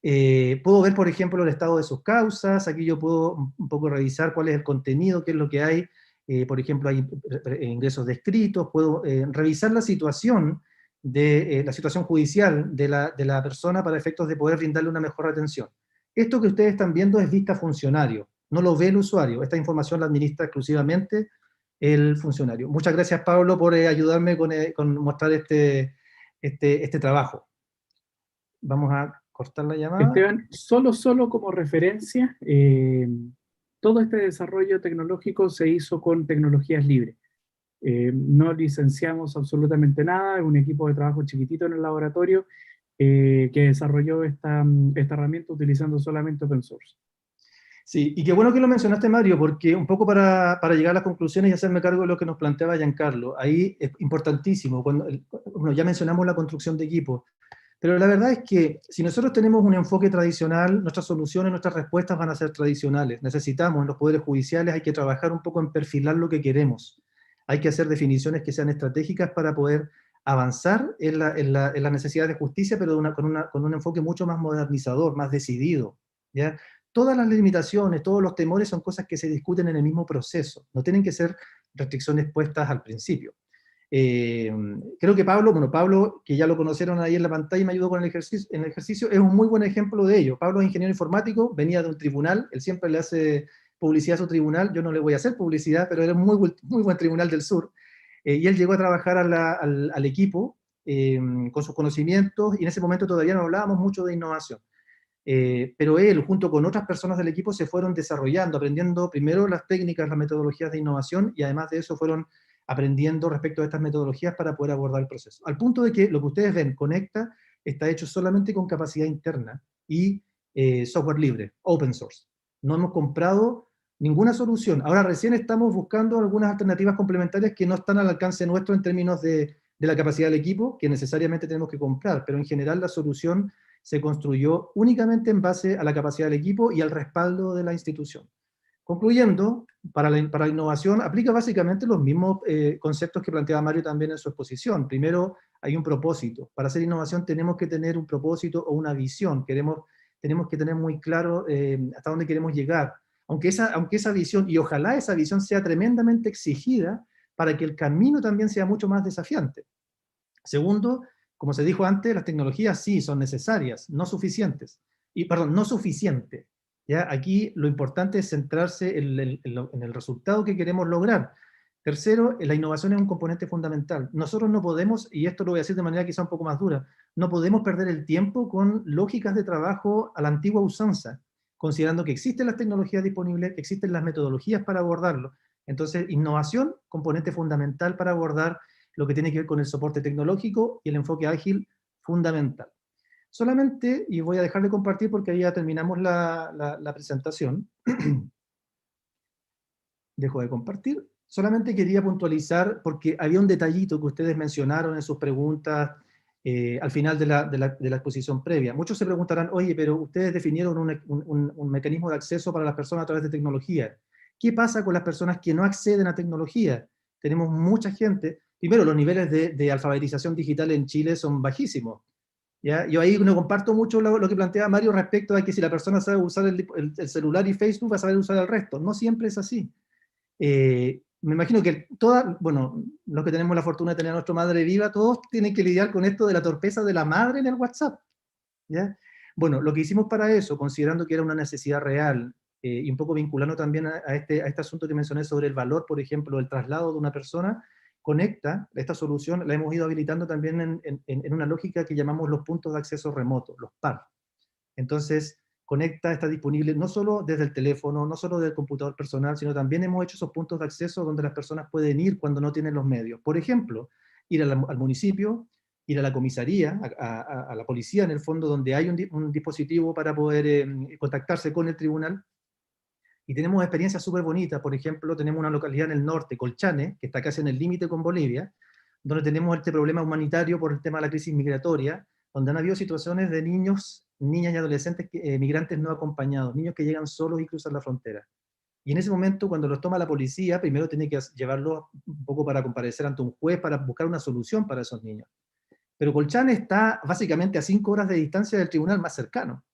Puedo ver, por ejemplo, el estado de sus causas. Aquí yo puedo un poco revisar cuál es el contenido, qué es lo que hay. Por ejemplo, hay ingresos descritos. Puedo revisar la situación la situación judicial de la persona para efectos de poder brindarle una mejor atención. Esto que ustedes están viendo es vista funcionario, no lo ve el usuario. Esta información la administra exclusivamente el funcionario. Muchas gracias, Pablo, por ayudarme con mostrar este trabajo. Vamos a cortar la llamada. Esteban, solo como referencia, todo este desarrollo tecnológico se hizo con tecnologías libres. No licenciamos absolutamente nada, es un equipo de trabajo chiquitito en el laboratorio que desarrolló esta herramienta utilizando solamente open source. Sí, y qué bueno que lo mencionaste, Mario, porque un poco para llegar a las conclusiones y hacerme cargo de lo que nos planteaba Giancarlo, ahí es importantísimo, bueno, ya mencionamos la construcción de equipos, pero la verdad es que si nosotros tenemos un enfoque tradicional, nuestras soluciones, nuestras respuestas van a ser tradicionales. Necesitamos, en los poderes judiciales hay que trabajar un poco en perfilar lo que queremos. Hay que hacer definiciones que sean estratégicas para poder avanzar en la necesidad de justicia, pero con un enfoque mucho más modernizador, más decidido, ¿ya? Todas las limitaciones, todos los temores son cosas que se discuten en el mismo proceso, no tienen que ser restricciones puestas al principio. Creo que Pablo, que ya lo conocieron ahí en la pantalla y me ayudó con el ejercicio, es un muy buen ejemplo de ello. Pablo es ingeniero informático, venía de un tribunal, él siempre le hace publicidad a su tribunal, yo no le voy a hacer publicidad, pero era un muy buen tribunal del sur, y él llegó a trabajar al equipo con sus conocimientos, y en ese momento todavía no hablábamos mucho de innovación. Pero él, junto con otras personas del equipo, se fueron desarrollando, aprendiendo primero las técnicas, las metodologías de innovación, y además de eso fueron aprendiendo respecto a estas metodologías para poder abordar el proceso. Al punto de que lo que ustedes ven, Conecta, está hecho solamente con capacidad interna y software libre, open source. No hemos comprado ninguna solución. Ahora recién estamos buscando algunas alternativas complementarias que no están al alcance nuestro en términos de la capacidad del equipo, que necesariamente tenemos que comprar, pero en general la solución se construyó únicamente en base a la capacidad del equipo y al respaldo de la institución. Concluyendo, para la innovación aplica básicamente los mismos conceptos que planteaba Mario también en su exposición. Primero, hay un propósito. Para hacer innovación tenemos que tener un propósito o una visión. Tenemos que tener muy claro hasta dónde queremos llegar. Aunque esa visión, y ojalá esa visión sea tremendamente exigida, para que el camino también sea mucho más desafiante. Segundo, como se dijo antes, las tecnologías sí son necesarias, no suficientes. No suficiente. ¿Ya? Aquí lo importante es centrarse en el resultado que queremos lograr. Tercero, la innovación es un componente fundamental. Nosotros no podemos, y esto lo voy a decir de manera quizá un poco más dura, no podemos perder el tiempo con lógicas de trabajo a la antigua usanza, considerando que existen las tecnologías disponibles, que existen las metodologías para abordarlo. Entonces, innovación, componente fundamental para abordar lo que tiene que ver con el soporte tecnológico y el enfoque ágil, fundamental. Solamente, y voy a dejar de compartir porque ahí ya terminamos la presentación. Dejo de compartir. Solamente quería puntualizar, porque había un detallito que ustedes mencionaron en sus preguntas al final de la exposición previa. Muchos se preguntarán, oye, pero ustedes definieron un mecanismo de acceso para las personas a través de tecnología. ¿Qué pasa con las personas que no acceden a tecnología? Tenemos mucha gente. Primero, los niveles de alfabetización digital en Chile son bajísimos. ¿Ya? Yo ahí no comparto mucho lo que plantea Mario respecto a que si la persona sabe usar el celular y Facebook va a saber usar el resto. No siempre es así. Me imagino que los que tenemos la fortuna de tener a nuestra madre viva, todos tienen que lidiar con esto de la torpeza de la madre en el WhatsApp. ¿Ya? Bueno, lo que hicimos para eso, considerando que era una necesidad real, y un poco vinculando también a este asunto que mencioné sobre el valor, por ejemplo, del traslado de una persona, Conecta, esta solución la hemos ido habilitando también en una lógica que llamamos los puntos de acceso remoto, los PAR. Entonces, Conecta está disponible no solo desde el teléfono, no solo del computador personal, sino también hemos hecho esos puntos de acceso donde las personas pueden ir cuando no tienen los medios. Por ejemplo, ir al municipio, ir a la comisaría, a la policía en el fondo, donde hay un dispositivo para poder contactarse con el tribunal. Y tenemos experiencias súper bonitas. Por ejemplo, tenemos una localidad en el norte, Colchane, que está casi en el límite con Bolivia, donde tenemos este problema humanitario por el tema de la crisis migratoria, donde han habido situaciones de niños, niñas y adolescentes migrantes no acompañados, niños que llegan solos y cruzan la frontera. Y en ese momento, cuando los toma la policía, primero tiene que llevarlos un poco para comparecer ante un juez, para buscar una solución para esos niños. Pero Colchane está básicamente a 5 horas de distancia del tribunal más cercano.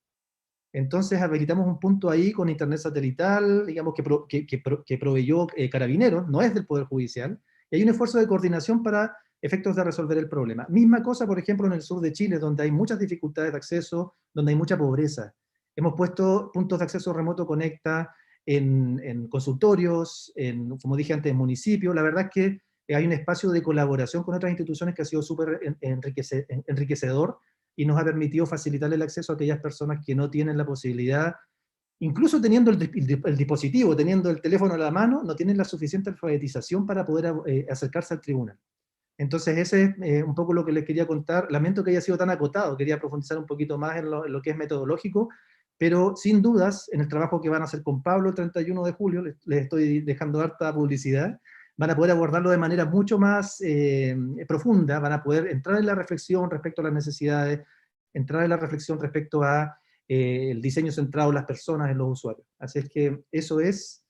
Entonces habilitamos un punto ahí con internet satelital, digamos, que proveyó Carabineros, no es del Poder Judicial, y hay un esfuerzo de coordinación para efectos de resolver el problema. Misma cosa, por ejemplo, en el sur de Chile, donde hay muchas dificultades de acceso, donde hay mucha pobreza. Hemos puesto puntos de acceso remoto conecta en consultorios, como dije antes, en municipios. La verdad es que hay un espacio de colaboración con otras instituciones que ha sido súper enriquecedor, y nos ha permitido facilitar el acceso a aquellas personas que no tienen la posibilidad, incluso teniendo el dispositivo, teniendo el teléfono a la mano, no tienen la suficiente alfabetización para poder acercarse al tribunal. Entonces ese es un poco lo que les quería contar. Lamento que haya sido tan acotado, quería profundizar un poquito más en lo que es metodológico, pero sin dudas, en el trabajo que van a hacer con Pablo el 31 de julio, les estoy dejando harta publicidad, van a poder abordarlo de manera mucho más profunda, van a poder entrar en la reflexión respecto a las necesidades, entrar en la reflexión respecto a el diseño centrado en las personas, en los usuarios. Así es que eso es.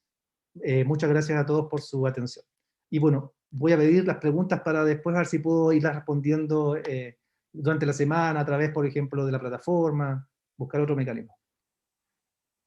Muchas gracias a todos por su atención. Y bueno, voy a pedir las preguntas para después a ver si puedo irlas respondiendo durante la semana, a través, por ejemplo, de la plataforma, buscar otro mecanismo.